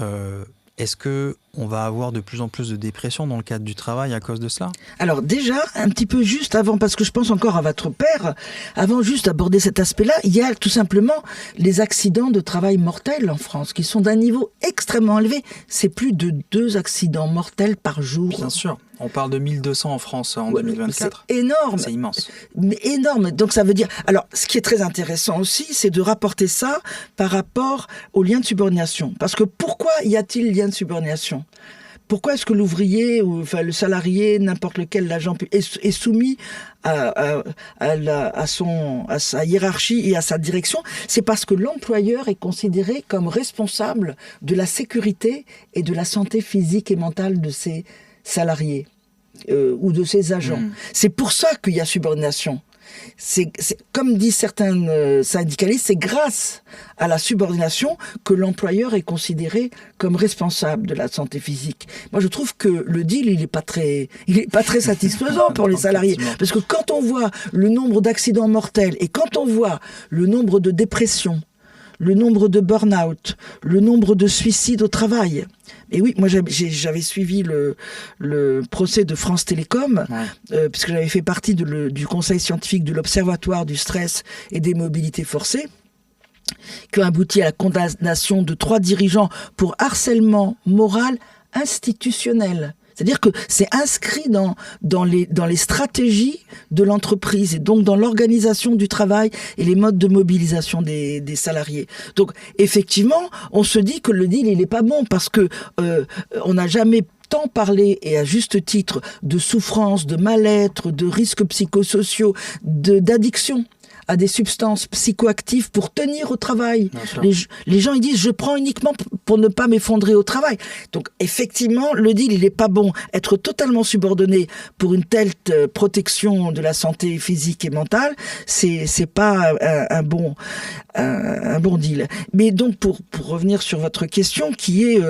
Speaker 1: est-ce qu'on va avoir de plus en plus de dépression dans le cadre du travail à cause de cela ?
Speaker 2: Alors déjà, un petit peu juste avant, parce que je pense encore à votre père, avant juste d'aborder cet aspect-là, il y a tout simplement les accidents de travail mortels en France, qui sont d'un niveau extrêmement élevé. C'est plus de 2 accidents mortels par jour.
Speaker 1: Bien sûr. On parle de 1200 en France en 2024.
Speaker 2: C'est énorme.
Speaker 1: C'est immense.
Speaker 2: Mais énorme. Donc ça veut dire... Alors, ce qui est très intéressant aussi, c'est de rapporter ça par rapport au lien de subordination. Parce que pourquoi y a-t-il lien de subordination ? Pourquoi est-ce que l'ouvrier, ou enfin le salarié, n'importe lequel l'agent est soumis à sa hiérarchie et à sa direction ? C'est parce que l'employeur est considéré comme responsable de la sécurité et de la santé physique et mentale de ses salariés ou de ses agents. C'est pour ça qu'il y a subordination. C'est comme disent certains syndicalistes, c'est grâce à la subordination que l'employeur est considéré comme responsable de la santé physique. Moi, je trouve que le deal, il est pas très satisfaisant pour les salariés. Parce que quand on voit le nombre d'accidents mortels et quand on voit le nombre de dépressions, le nombre de burn-out, le nombre de suicides au travail. Et oui, moi j'avais suivi le procès de France Télécom, puisque j'avais fait partie du conseil scientifique de l'Observatoire du stress et des mobilités forcées, qui a abouti à la condamnation de 3 dirigeants pour harcèlement moral institutionnel. C'est-à-dire que c'est inscrit dans les stratégies de l'entreprise et donc dans l'organisation du travail et les modes de mobilisation des salariés. Donc effectivement, on se dit que le deal il est pas bon parce que on n'a jamais tant parlé, et à juste titre, de souffrance, de mal-être, de risques psychosociaux, d'addiction à des substances psychoactives pour tenir au travail. Les gens ils disent je prends uniquement pour ne pas m'effondrer au travail. Donc effectivement le deal il est pas bon. Être totalement subordonné pour une telle protection de la santé physique et mentale, c'est pas un bon deal. Mais donc pour revenir sur votre question qui est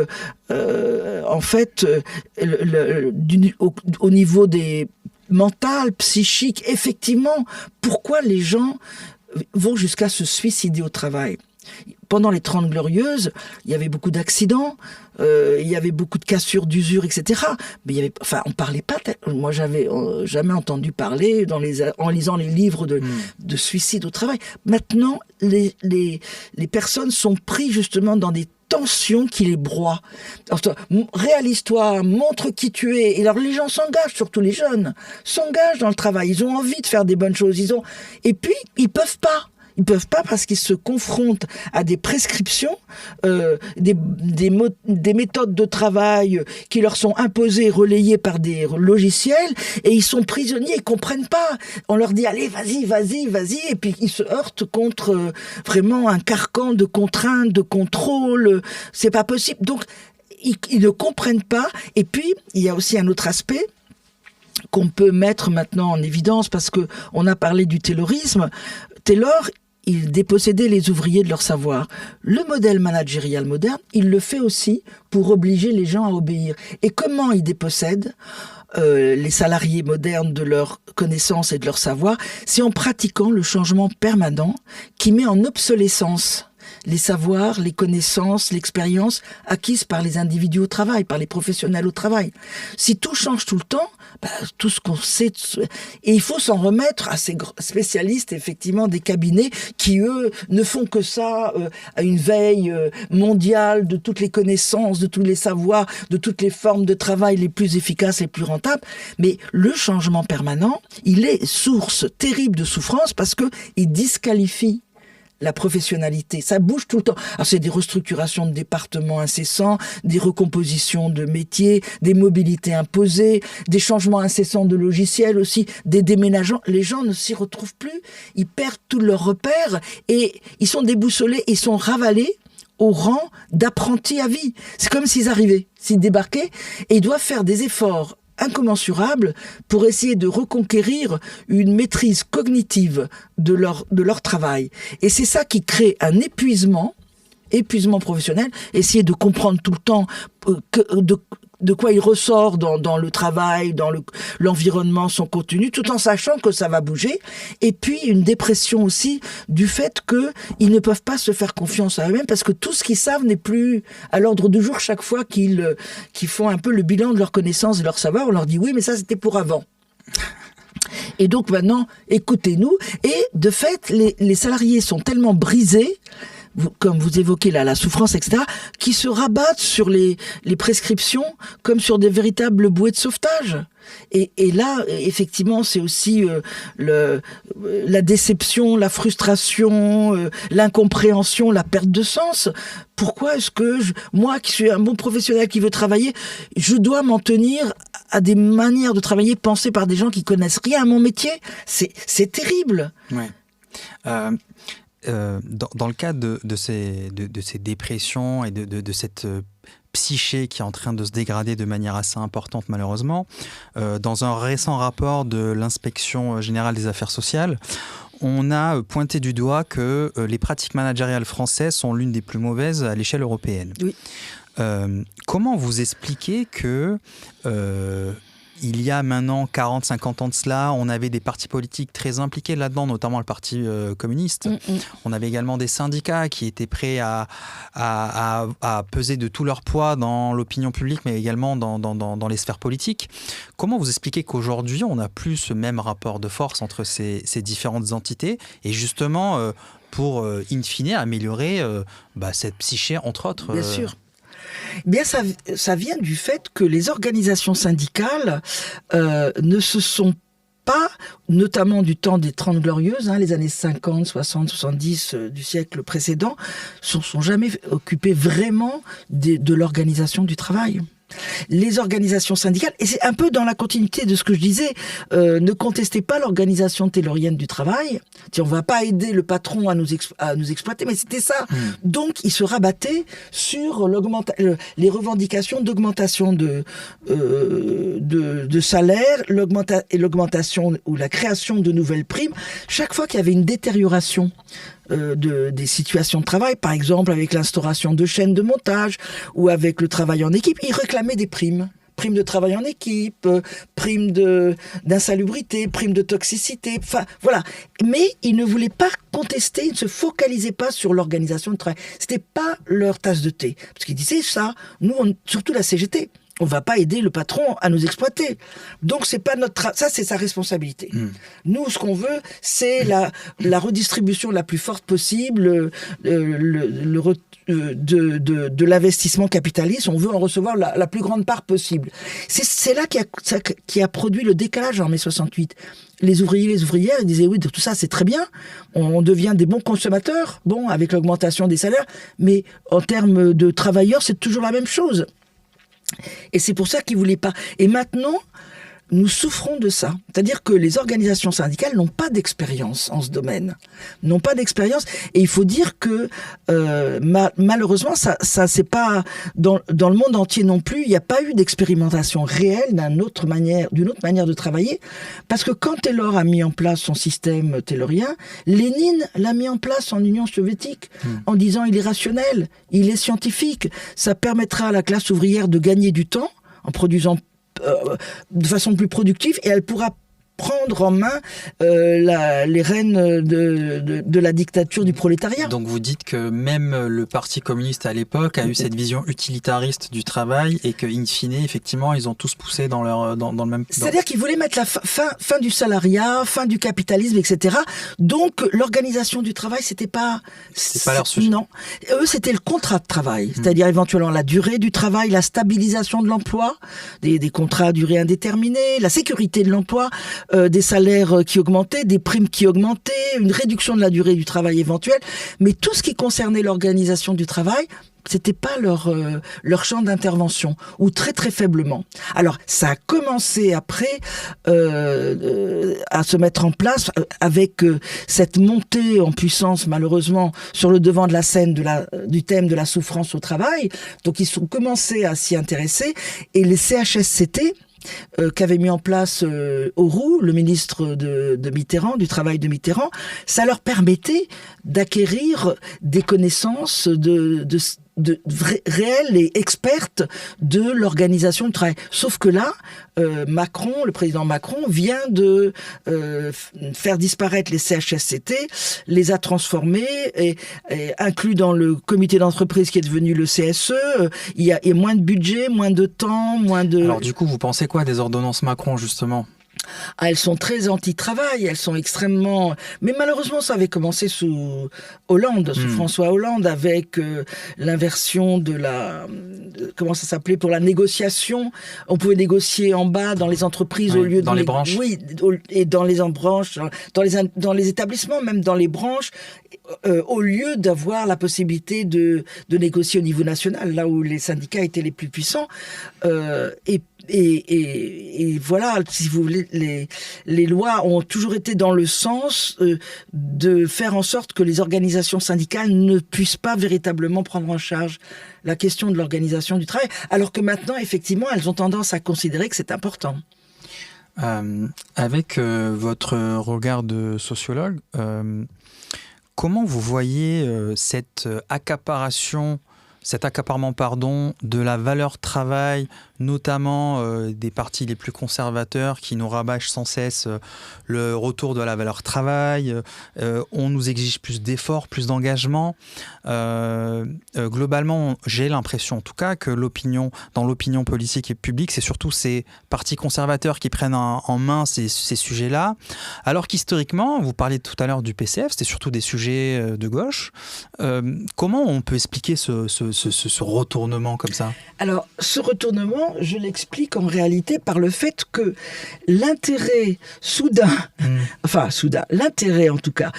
Speaker 2: en fait au niveau des mental, psychique, effectivement, pourquoi les gens vont jusqu'à se suicider au travail ? Pendant les 30 Glorieuses, il y avait beaucoup d'accidents, il y avait beaucoup de cassures, d'usures, etc. Mais on parlait pas. Moi, j'avais jamais entendu parler en lisant les livres de suicide au travail. Maintenant, les personnes sont prises justement dans des tension qui les broie. Réalise-toi, montre qui tu es. Et alors les gens s'engagent, surtout les jeunes, s'engagent dans le travail. Ils ont envie de faire des bonnes choses. Et puis, ils peuvent pas. Ils peuvent pas parce qu'ils se confrontent à des prescriptions, des méthodes de travail qui leur sont imposées, relayées par des logiciels, et ils sont prisonniers, ils comprennent pas. On leur dit allez, vas-y, et puis ils se heurtent contre vraiment un carcan de contraintes, de contrôle. C'est pas possible. Donc ils ne comprennent pas. Et puis il y a aussi un autre aspect. qu'on peut mettre maintenant en évidence, parce que on a parlé du taylorisme. Taylor, il dépossédait les ouvriers de leur savoir. Le modèle managérial moderne, il le fait aussi pour obliger les gens à obéir. Et comment il dépossède les salariés modernes de leurs connaissances et de leur savoir? C'est en pratiquant le changement permanent qui met en obsolescence les savoirs, les connaissances, l'expérience acquises par les individus au travail, par les professionnels au travail. Si tout change tout le temps, tout ce qu'on sait... Et il faut s'en remettre à ces spécialistes, effectivement, des cabinets qui, eux, ne font que ça, à une veille mondiale de toutes les connaissances, de tous les savoirs, de toutes les formes de travail les plus efficaces, les plus rentables. Mais le changement permanent, il est source terrible de souffrance parce que il disqualifie la professionnalité. Ça bouge tout le temps. Alors, c'est des restructurations de départements incessants, des recompositions de métiers, des mobilités imposées, des changements incessants de logiciels aussi, des déménagements. Les gens ne s'y retrouvent plus. Ils perdent tous leurs repères et ils sont déboussolés, ils sont ravalés au rang d'apprentis à vie. C'est comme s'ils arrivaient, s'ils débarquaient et ils doivent faire des efforts incommensurables pour essayer de reconquérir une maîtrise cognitive de leur travail. Et c'est ça qui crée un épuisement professionnel, essayer de comprendre tout le temps de quoi il ressort dans le travail, dans l'environnement, son contenu, tout en sachant que ça va bouger. Et puis une dépression aussi du fait qu'ils ne peuvent pas se faire confiance à eux-mêmes parce que tout ce qu'ils savent n'est plus à l'ordre du jour chaque fois qu'ils font un peu le bilan de leurs connaissances et leur savoir. On leur dit oui, mais ça c'était pour avant. Et donc maintenant, écoutez-nous. Et de fait, les salariés sont tellement brisés, comme vous évoquez là, la souffrance, etc., qui se rabattent sur les prescriptions comme sur des véritables bouées de sauvetage. Et là, effectivement, c'est aussi la déception, la frustration, l'incompréhension, la perte de sens. Pourquoi est-ce que moi, qui suis un bon professionnel qui veut travailler, je dois m'en tenir à des manières de travailler pensées par des gens qui connaissent rien à mon métier? C'est terrible.
Speaker 1: Ouais. Dans le cadre de ces dépressions et de cette psyché qui est en train de se dégrader de manière assez importante malheureusement, dans un récent rapport de l'Inspection générale des affaires sociales, on a pointé du doigt que les pratiques managériales françaises sont l'une des plus mauvaises à l'échelle européenne.
Speaker 2: Oui.
Speaker 1: Comment vous expliquez que... il y a maintenant 40-50 ans de cela, on avait des partis politiques très impliqués là-dedans, notamment le Parti communiste. On avait également des syndicats qui étaient prêts à peser de tout leur poids dans l'opinion publique, mais également dans les sphères politiques. Comment vous expliquez qu'aujourd'hui, on n'a plus ce même rapport de force entre ces différentes entités et justement, pour, in fine, améliorer cette psyché, entre autres
Speaker 2: Bien sûr. Bien, ça vient du fait que les organisations syndicales ne se sont pas, notamment du temps des 30 Glorieuses, les années 50, 60, 70 du siècle précédent, sont jamais occupées vraiment de l'organisation du travail. Les organisations syndicales, et c'est un peu dans la continuité de ce que je disais, ne contestez pas l'organisation taylorienne du travail. On va pas aider le patron à nous exploiter, mais c'était ça. Donc, ils se rabattaient sur les revendications d'augmentation de salaire, l'augmentation ou la création de nouvelles primes. Chaque fois qu'il y avait une détérioration des situations de travail, par exemple avec l'instauration de chaînes de montage ou avec le travail en équipe, ils réclamaient des primes. Primes de travail en équipe, primes d'insalubrité, primes de toxicité, enfin voilà. Mais ils ne voulaient pas contester, ils ne se focalisaient pas sur l'organisation de travail. C'était pas leur tasse de thé. Parce qu'ils disaient ça, nous, surtout la CGT, on va pas aider le patron à nous exploiter. Donc c'est pas ça c'est sa responsabilité. Nous, ce qu'on veut, c'est la redistribution la plus forte possible, de l'investissement capitaliste. On veut en recevoir la plus grande part possible. C'est là qui a produit le décalage en mai 68. Les ouvriers, les ouvrières, ils disaient oui, tout ça c'est très bien, on devient des bons consommateurs, avec l'augmentation des salaires, mais en termes de travailleurs, c'est toujours la même chose. Et c'est pour ça qu'ils voulaient pas. Et maintenant, nous souffrons de ça. C'est-à-dire que les organisations syndicales n'ont pas d'expérience en ce domaine. N'ont pas d'expérience. Et il faut dire que, malheureusement, ça c'est pas, dans le monde entier non plus, il n'y a pas eu d'expérimentation réelle d'une autre manière de travailler. Parce que quand Taylor a mis en place son système taylorien, Lénine l'a mis en place en Union soviétique, en disant il est rationnel, il est scientifique. Ça permettra à la classe ouvrière de gagner du temps en produisant de façon plus productive, et elle pourra prendre en main les rênes de la dictature du prolétariat.
Speaker 1: Donc vous dites que même le Parti communiste à l'époque a eu cette vision utilitariste du travail, et que in fine, effectivement, ils ont tous poussé dans le même...
Speaker 2: C'est-à-dire qu'ils voulaient mettre la fin du salariat, fin du capitalisme, etc. Donc l'organisation du travail, c'était pas
Speaker 1: leur sujet.
Speaker 2: Non. Eux, c'était le contrat de travail, c'est-à-dire éventuellement la durée du travail, la stabilisation de l'emploi, des contrats à durée indéterminée, la sécurité de l'emploi, des salaires qui augmentaient, des primes qui augmentaient, une réduction de la durée du travail éventuelle, mais tout ce qui concernait l'organisation du travail, c'était pas leur champ d'intervention, ou très très faiblement. Alors ça a commencé après à se mettre en place avec cette montée en puissance, malheureusement, sur le devant de la scène du thème de la souffrance au travail. Donc ils ont commencé à s'y intéresser, et les CHSCT qu'avait mis en place Auroux, le ministre de Mitterrand, du travail de Mitterrand, ça leur permettait d'acquérir des connaissances réelles et expertes de l'organisation du travail. Sauf que là, le président Macron vient de faire disparaître les CHSCT, les a transformés et inclus dans le comité d'entreprise qui est devenu le CSE. Il y a moins de budget, moins de temps, moins de...
Speaker 1: Alors du coup, vous pensez quoi des ordonnances Macron, justement ?
Speaker 2: Elles sont très anti-travail, elles sont extrêmement... Mais malheureusement, ça avait commencé sous Hollande, sous François Hollande, avec l'inversion de comment ça s'appelait, pour la négociation. On pouvait négocier en bas dans les entreprises, au lieu
Speaker 1: dans les branches.
Speaker 2: Oui, et dans les branches, dans les établissements, même dans les branches, au lieu d'avoir la possibilité de négocier au niveau national, là où les syndicats étaient les plus puissants. Et voilà, si vous voulez, les lois ont toujours été dans le sens de faire en sorte que les organisations syndicales ne puissent pas véritablement prendre en charge la question de l'organisation du travail, alors que maintenant, effectivement, elles ont tendance à considérer que c'est important.
Speaker 1: Avec votre regard de sociologue, comment vous voyez cet accaparement de la valeur travail, notamment des partis les plus conservateurs qui nous rabâchent sans cesse le retour de la valeur travail, on nous exige plus d'efforts, plus d'engagement. Globalement, j'ai l'impression en tout cas que dans l'opinion politique et publique, c'est surtout ces partis conservateurs qui prennent en main ces sujets-là, alors qu'historiquement, vous parliez tout à l'heure du PCF, c'était surtout des sujets de gauche. Comment on peut expliquer ce retournement comme ça ?
Speaker 2: Alors, ce retournement, je l'explique en réalité par le fait que l'intérêt l'intérêt en tout cas,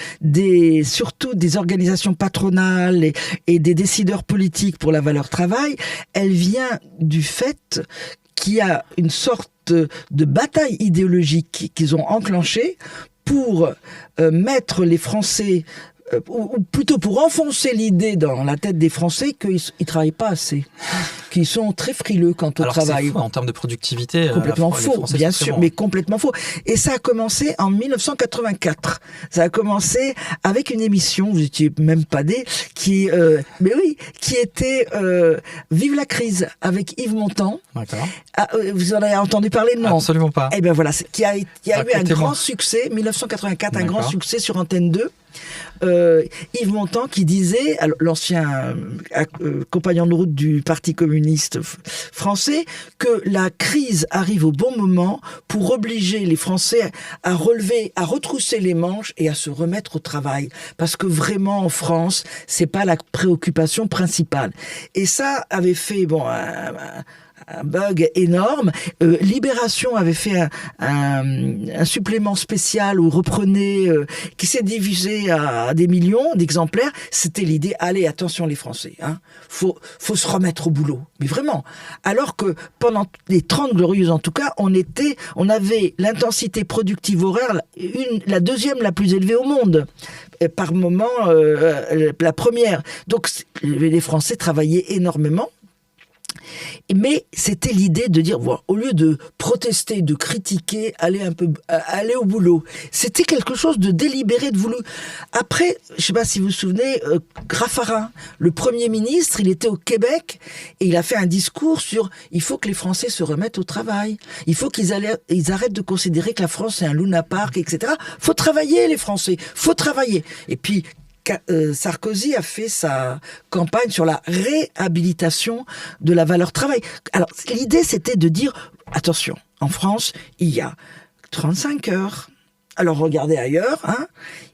Speaker 2: surtout des organisations patronales et des décideurs politiques pour la valeur travail, elle vient du fait qu'il y a une sorte de bataille idéologique qu'ils ont enclenchée pour mettre les Français... ou plutôt pour enfoncer l'idée dans la tête des Français qu'ils ne travaillent pas assez, qu'ils sont très frileux quant au travail.
Speaker 1: En termes de productivité,
Speaker 2: complètement faux, bien sûr, mais complètement faux. Et ça a commencé en 1984. Ça a commencé avec une émission, vous n'étiez même pas né, qui était Vive la crise avec Yves Montand.
Speaker 1: D'accord.
Speaker 2: Vous en avez entendu parler? Non.
Speaker 1: Absolument pas.
Speaker 2: Eh bien voilà, qui a eu un grand succès, 1984, un grand succès sur Antenne 2. Yves Montand qui disait, l'ancien compagnon de route du Parti communiste français, que la crise arrive au bon moment pour obliger les Français à retrousser les manches et à se remettre au travail. Parce que vraiment, en France, c'est pas la préoccupation principale. Et ça avait fait, bug énorme. Libération avait fait un supplément spécial où reprenait, qui s'est divisé à des millions d'exemplaires. C'était l'idée, allez, attention les Français, hein, faut se remettre au boulot. Mais vraiment. Alors que pendant les 30 glorieuses, en tout cas, on avait l'intensité productive horaire, la deuxième la plus élevée au monde. Par moment, la première. Donc, les Français travaillaient énormément. Mais c'était l'idée de dire, voilà, au lieu de protester, de critiquer, aller au boulot. C'était quelque chose de délibéré, de voulu. Après, je ne sais pas si vous vous souvenez, Raffarin, le Premier ministre, il était au Québec et il a fait un discours sur il faut que les Français se remettent au travail. Il faut qu'ils arrêtent de considérer que la France est un Luna Park, etc. Faut travailler, les Français. Faut travailler. Et puis, Sarkozy a fait sa campagne sur la réhabilitation de la valeur travail. Alors, l'idée, c'était de dire, attention, en France, il y a 35 heures. Alors, regardez ailleurs, hein.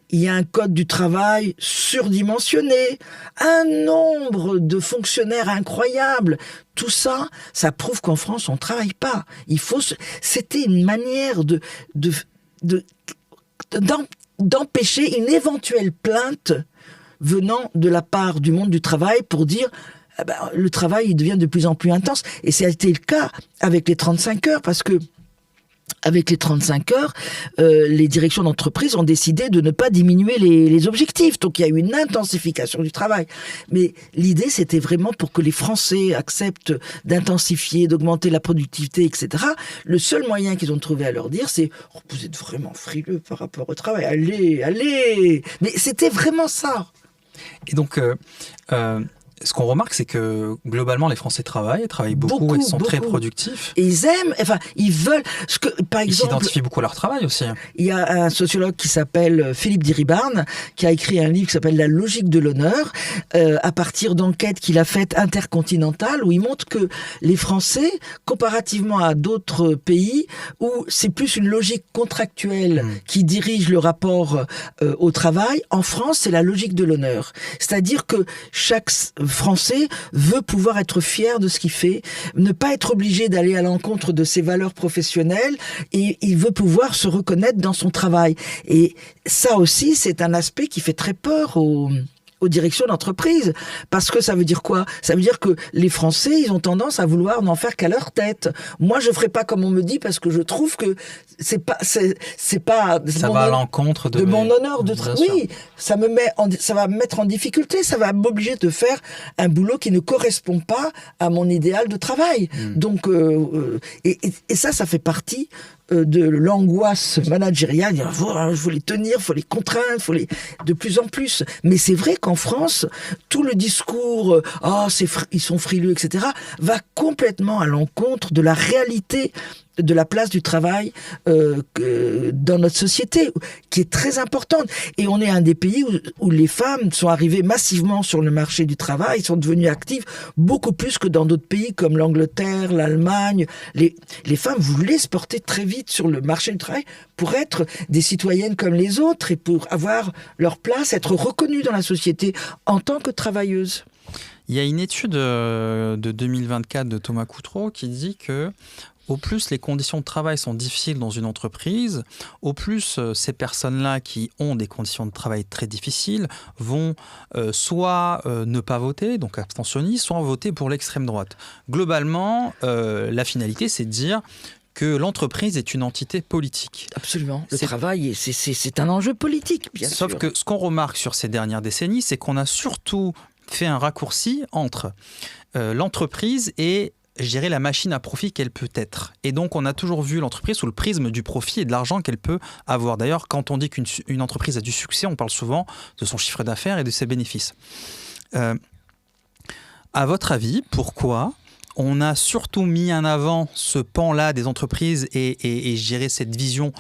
Speaker 2: Il y a un code du travail surdimensionné, un nombre de fonctionnaires incroyable. Tout ça, ça prouve qu'en France, on ne travaille pas. C'était une manière d'empêcher une éventuelle plainte venant de la part du monde du travail pour dire le travail il devient de plus en plus intense. Et ça a été le cas avec les 35 heures, parce que avec les 35 heures, les directions d'entreprise ont décidé de ne pas diminuer les objectifs. Donc il y a eu une intensification du travail. Mais l'idée, c'était vraiment pour que les Français acceptent d'intensifier, d'augmenter la productivité, etc. Le seul moyen qu'ils ont trouvé à leur dire, c'est « Vous êtes vraiment frileux par rapport au travail, allez !» Mais c'était vraiment ça.
Speaker 1: Et donc, ce qu'on remarque, c'est que globalement, les Français travaillent beaucoup et sont très productifs.
Speaker 2: Et ils aiment, enfin, ils veulent. Par exemple,
Speaker 1: ils s'identifient beaucoup à leur travail aussi.
Speaker 2: Il y a un sociologue qui s'appelle Philippe Diribarne, qui a écrit un livre qui s'appelle La logique de l'honneur, à partir d'enquêtes qu'il a faites intercontinentales, où il montre que les Français, comparativement à d'autres pays, où c'est plus une logique contractuelle qui dirige le rapport au travail, en France, c'est la logique de l'honneur. C'est-à-dire que chaque Français veut pouvoir être fier de ce qu'il fait, ne pas être obligé d'aller à l'encontre de ses valeurs professionnelles, et il veut pouvoir se reconnaître dans son travail. Et ça aussi, c'est un aspect qui fait très peur aux directions d'entreprise. Parce que ça veut dire quoi? Ça veut dire que les Français, ils ont tendance à vouloir n'en faire qu'à leur tête. Moi, je ferai pas comme on me dit parce que je trouve que c'est pas
Speaker 1: ça va à l'encontre de
Speaker 2: mon honneur de travail. Oui, ça va me mettre en difficulté, ça va m'obliger de faire un boulot qui ne correspond pas à mon idéal de travail. Donc et ça fait partie de l'angoisse managériale. Il faut les tenir, il faut les contraindre, de plus en plus. Mais c'est vrai qu'en France, tout le discours ils sont frileux, etc., va complètement à l'encontre de la réalité de la place du travail dans notre société, qui est très importante. Et on est un des pays où les femmes sont arrivées massivement sur le marché du travail, sont devenues actives beaucoup plus que dans d'autres pays comme l'Angleterre, l'Allemagne. Les femmes voulaient se porter très vite sur le marché du travail pour être des citoyennes comme les autres et pour avoir leur place, être reconnues dans la société en tant que travailleuses.
Speaker 1: Il y a une étude de 2024 de Thomas Coutreau qui dit que au plus les conditions de travail sont difficiles dans une entreprise, au plus ces personnes-là qui ont des conditions de travail très difficiles vont soit ne pas voter, donc abstentionnistes, soit voter pour l'extrême droite. Globalement, la finalité, c'est de dire que l'entreprise est une entité politique.
Speaker 2: Absolument. Le travail, c'est un enjeu politique, bien sûr.
Speaker 1: Sauf que ce qu'on remarque sur ces dernières décennies, c'est qu'on a surtout fait un raccourci entre l'entreprise et, je dirais, la machine à profit qu'elle peut être. Et donc, on a toujours vu l'entreprise sous le prisme du profit et de l'argent qu'elle peut avoir. D'ailleurs, quand on dit qu'une entreprise a du succès, on parle souvent de son chiffre d'affaires et de ses bénéfices. À votre avis, pourquoi on a surtout mis en avant ce pan-là des entreprises et je dirais cette vision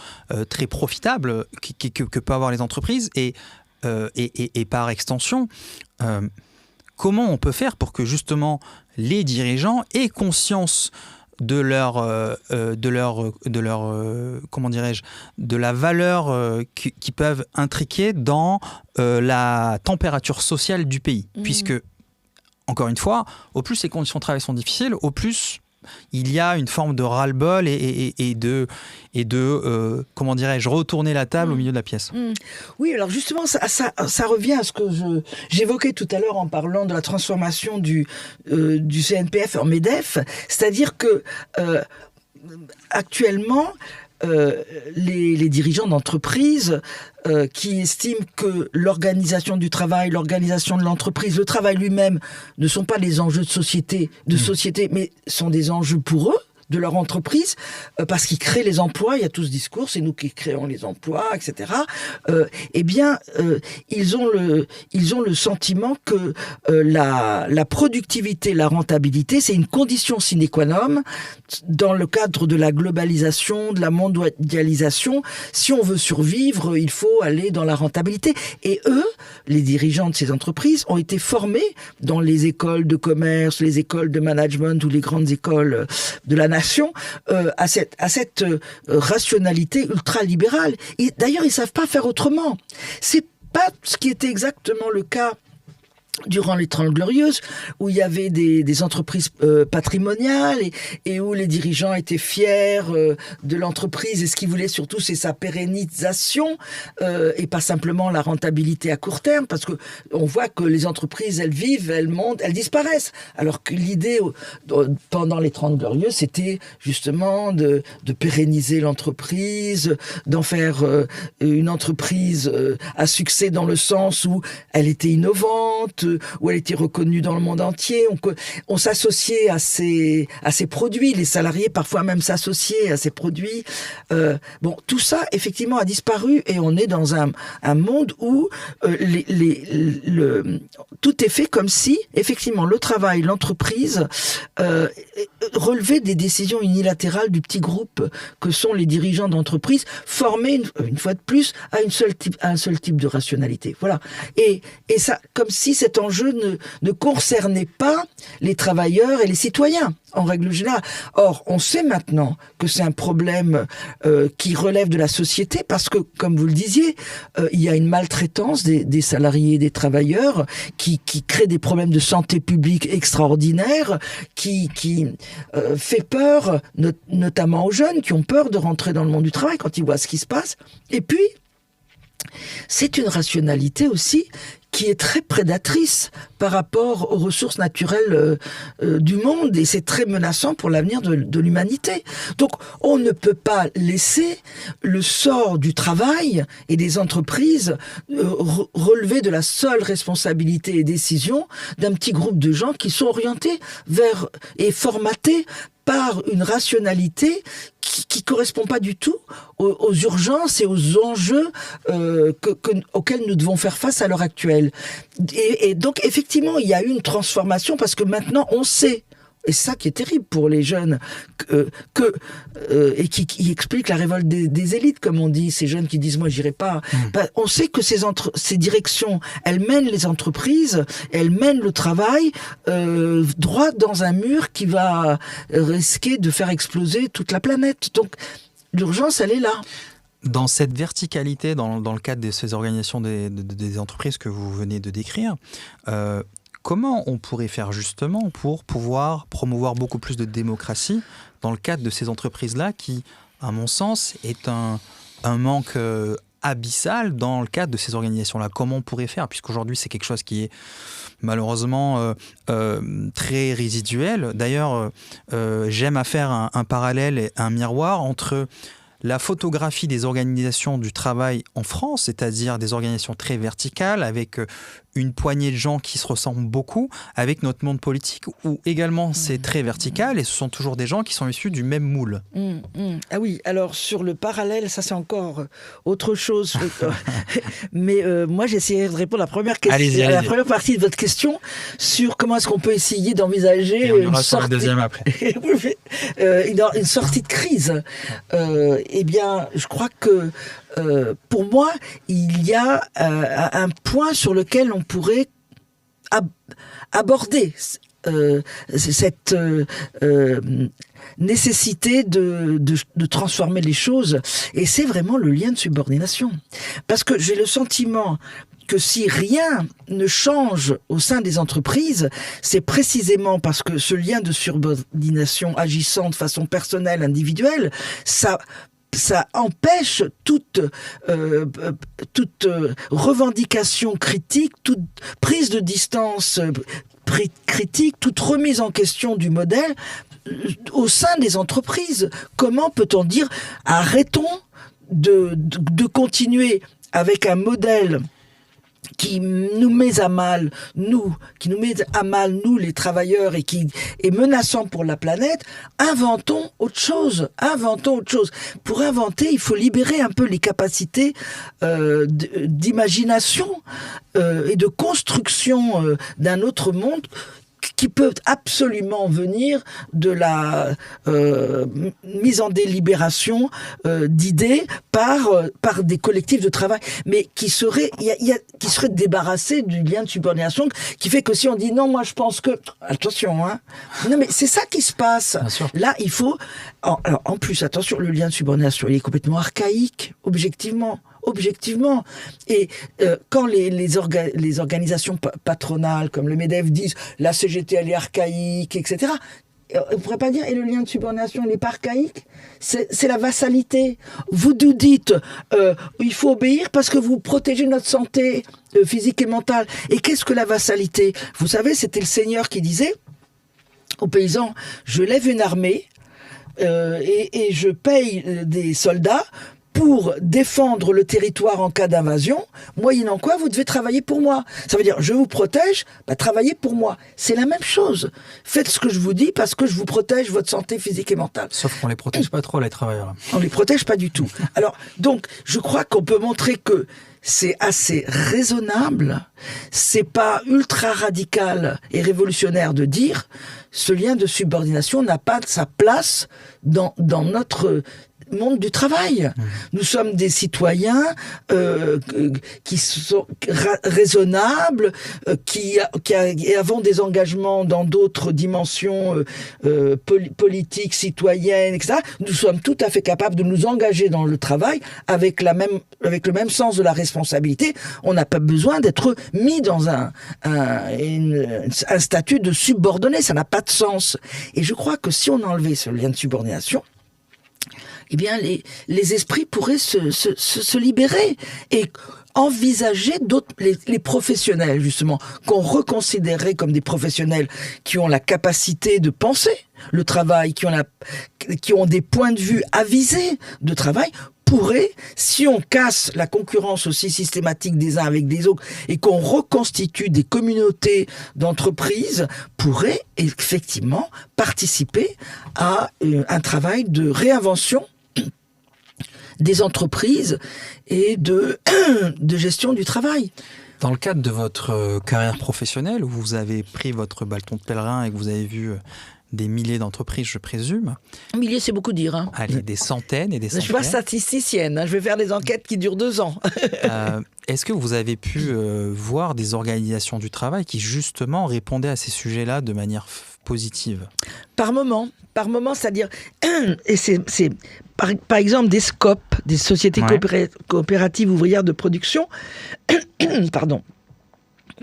Speaker 1: très profitable que peuvent avoir les entreprises et par extension, comment on peut faire pour que justement les dirigeants aient conscience de leur comment dirais-je, de la valeur qui peuvent intriquer dans la température sociale du pays, puisque encore une fois, au plus les conditions de travail sont difficiles, au plus il y a une forme de ras-le-bol et de comment dirais-je, retourner la table au milieu de la pièce.
Speaker 2: Oui, alors justement, ça revient à ce que j'évoquais tout à l'heure en parlant de la transformation du CNPF en MEDEF, c'est-à-dire que actuellement, les dirigeants d'entreprise qui estiment que l'organisation du travail, l'organisation de l'entreprise, le travail lui-même ne sont pas les enjeux de société, mais sont des enjeux pour eux, de leur entreprise, parce qu'ils créent les emplois. Il y a tout ce discours, c'est nous qui créons les emplois, etc. Ils ont le sentiment que la productivité, la rentabilité, c'est une condition sine qua non dans le cadre de la globalisation, de la mondialisation. Si on veut survivre, il faut aller dans la rentabilité. Et eux, les dirigeants de ces entreprises, ont été formés dans les écoles de commerce, les écoles de management ou les grandes écoles de la nation à cette rationalité ultra-libérale. Et d'ailleurs, ils savent pas faire autrement. C'est pas ce qui était exactement le cas durant les 30 Glorieuses, où il y avait des entreprises patrimoniales et où les dirigeants étaient fiers de l'entreprise, et ce qu'ils voulaient surtout, c'est sa pérennisation et pas simplement la rentabilité à court terme, parce que on voit que les entreprises, elles vivent, elles montent, elles disparaissent. Alors que l'idée, pendant les 30 Glorieuses, c'était justement de pérenniser l'entreprise, d'en faire une entreprise à succès dans le sens où elle était innovante, où elle était reconnue dans le monde entier. On s'associait à ces produits. Les salariés, parfois même, s'associaient à ces produits. Tout ça, effectivement, a disparu et on est dans un monde où tout est fait comme si, effectivement, le travail, l'entreprise relevaient des décisions unilatérales du petit groupe que sont les dirigeants d'entreprise, formés, une fois de plus, à un seul type de rationalité. Voilà. Et ça, comme si cet enjeu ne concernait pas les travailleurs et les citoyens, en règle générale. Or, on sait maintenant que c'est un problème qui relève de la société, parce que, comme vous le disiez, il y a une maltraitance des salariés et des travailleurs qui crée des problèmes de santé publique extraordinaires, qui fait peur, notamment aux jeunes, qui ont peur de rentrer dans le monde du travail quand ils voient ce qui se passe. Et puis, c'est une rationalité aussi qui est très prédatrice par rapport aux ressources naturelles du monde, et c'est très menaçant pour l'avenir de l'humanité. Donc, on ne peut pas laisser le sort du travail et des entreprises relever de la seule responsabilité et décision d'un petit groupe de gens qui sont orientés vers et formatés par une rationalité qui correspond pas du tout aux urgences et aux enjeux auxquels nous devons faire face à l'heure actuelle. Et donc, effectivement, il y a eu une transformation, parce que maintenant, on sait, et c'est ça qui est terrible pour les jeunes, et qui explique la révolte des élites, comme on dit, ces jeunes qui disent « moi, j'irai pas ». On sait que ces directions, elles mènent les entreprises, elles mènent le travail droit dans un mur qui va risquer de faire exploser toute la planète. Donc, l'urgence, elle est là.
Speaker 1: Dans cette verticalité, dans le cadre de ces organisations des entreprises que vous venez de décrire, comment on pourrait faire justement pour pouvoir promouvoir beaucoup plus de démocratie dans le cadre de ces entreprises-là qui, à mon sens, est un manque abyssal dans le cadre de ces organisations-là? Comment on pourrait faire? Puisqu'aujourd'hui, c'est quelque chose qui est malheureusement très résiduel. D'ailleurs, j'aime à faire un parallèle et un miroir entre la photographie des organisations du travail en France, c'est-à-dire des organisations très verticales, avec une poignée de gens qui se ressemblent beaucoup, avec notre monde politique, où également c'est très vertical, et ce sont toujours des gens qui sont issus du même moule.
Speaker 2: Ah oui, alors sur le parallèle, ça c'est encore autre chose. Mais moi j'essayais de répondre à la première question,
Speaker 1: allez-y.
Speaker 2: La première partie de votre question, sur comment est-ce qu'on peut essayer d'envisager
Speaker 1: une deuxième après.
Speaker 2: Une sortie de crise. Eh bien, je crois que pour moi, il y a un point sur lequel on pourrait aborder cette nécessité de transformer les choses, et c'est vraiment le lien de subordination. Parce que j'ai le sentiment que si rien ne change au sein des entreprises, c'est précisément parce que ce lien de subordination agissant de façon personnelle, individuelle, ça empêche toute revendication critique, toute prise de distance critique, toute remise en question du modèle au sein des entreprises. Comment peut-on dire arrêtons de continuer avec un modèle qui nous met à mal, nous les travailleurs, et qui est menaçant pour la planète. Inventons autre chose. Pour inventer, il faut libérer un peu les capacités d'imagination et de construction d'un autre monde qui peut absolument venir de la mise en délibération d'idées par des collectifs de travail, mais qui serait débarrassé du lien de subordination, qui fait que si on dit non, moi je pense que... Attention, hein. Non, mais c'est ça qui se passe. Là, il faut... Alors, en plus, attention, le lien de subordination, il est complètement archaïque, objectivement. Et quand les organisations patronales comme le MEDEF disent la CGT elle est archaïque, etc., on ne pourrait pas dire et le lien de subordination il n'est pas archaïque, c'est la vassalité. Vous nous dites il faut obéir parce que vous protégez notre santé physique et mentale. Et qu'est-ce que la vassalité? Vous savez, c'était le Seigneur qui disait aux paysans, je lève une armée et je paye des soldats pour défendre le territoire en cas d'invasion, moyennant quoi vous devez travailler pour moi. Ça veut dire, je vous protège, travaillez pour moi. C'est la même chose. Faites ce que je vous dis parce que je vous protège votre santé physique et mentale.
Speaker 1: Sauf qu'on les protège pas trop, les travailleurs.
Speaker 2: On les protège pas du tout. Alors, donc, je crois qu'on peut montrer que c'est assez raisonnable, c'est pas ultra radical et révolutionnaire de dire ce lien de subordination n'a pas sa place dans notre monde du travail. Nous sommes des citoyens qui sont raisonnables, qui avons des engagements dans d'autres dimensions politiques, citoyennes, etc. Nous sommes tout à fait capables de nous engager dans le travail avec le même sens de la responsabilité. On n'a pas besoin d'être mis dans un statut de subordonné. Ça n'a pas de sens. Et je crois que si on enlevait ce lien de subordination, eh bien, les esprits pourraient se libérer et envisager les professionnels, justement, qu'on reconsidérerait comme des professionnels qui ont la capacité de penser le travail, qui ont des points de vue avisés de travail, pourraient, si on casse la concurrence aussi systématique des uns avec des autres et qu'on reconstitue des communautés d'entreprises, pourraient effectivement participer à un travail de réinvention des entreprises et de gestion du travail.
Speaker 1: Dans le cadre de votre carrière professionnelle, où vous avez pris votre bâton de pèlerin et que vous avez vu des milliers d'entreprises, je présume.
Speaker 2: Milliers, c'est beaucoup dire. Hein.
Speaker 1: Allez, des centaines et des centaines.
Speaker 2: Je ne suis pas statisticienne, hein. Je vais faire des enquêtes qui durent 2 ans.
Speaker 1: Est-ce que vous avez pu voir des organisations du travail qui justement répondaient à ces sujets-là de manière positive? Par moment,
Speaker 2: c'est-à-dire, et c'est par exemple des SCOP, des sociétés coopératives ouvrières de production, pardon,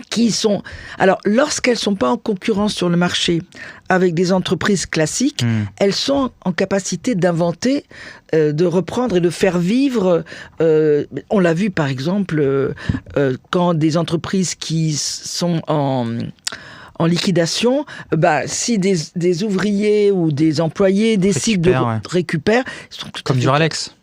Speaker 2: qui sont... Alors, lorsqu'elles ne sont pas en concurrence sur le marché avec des entreprises classiques, elles sont en capacité d'inventer, de reprendre et de faire vivre... on l'a vu, par exemple, quand des entreprises qui sont en liquidation, si des ouvriers ou des employés décident de récupérer...
Speaker 1: Comme Duralex.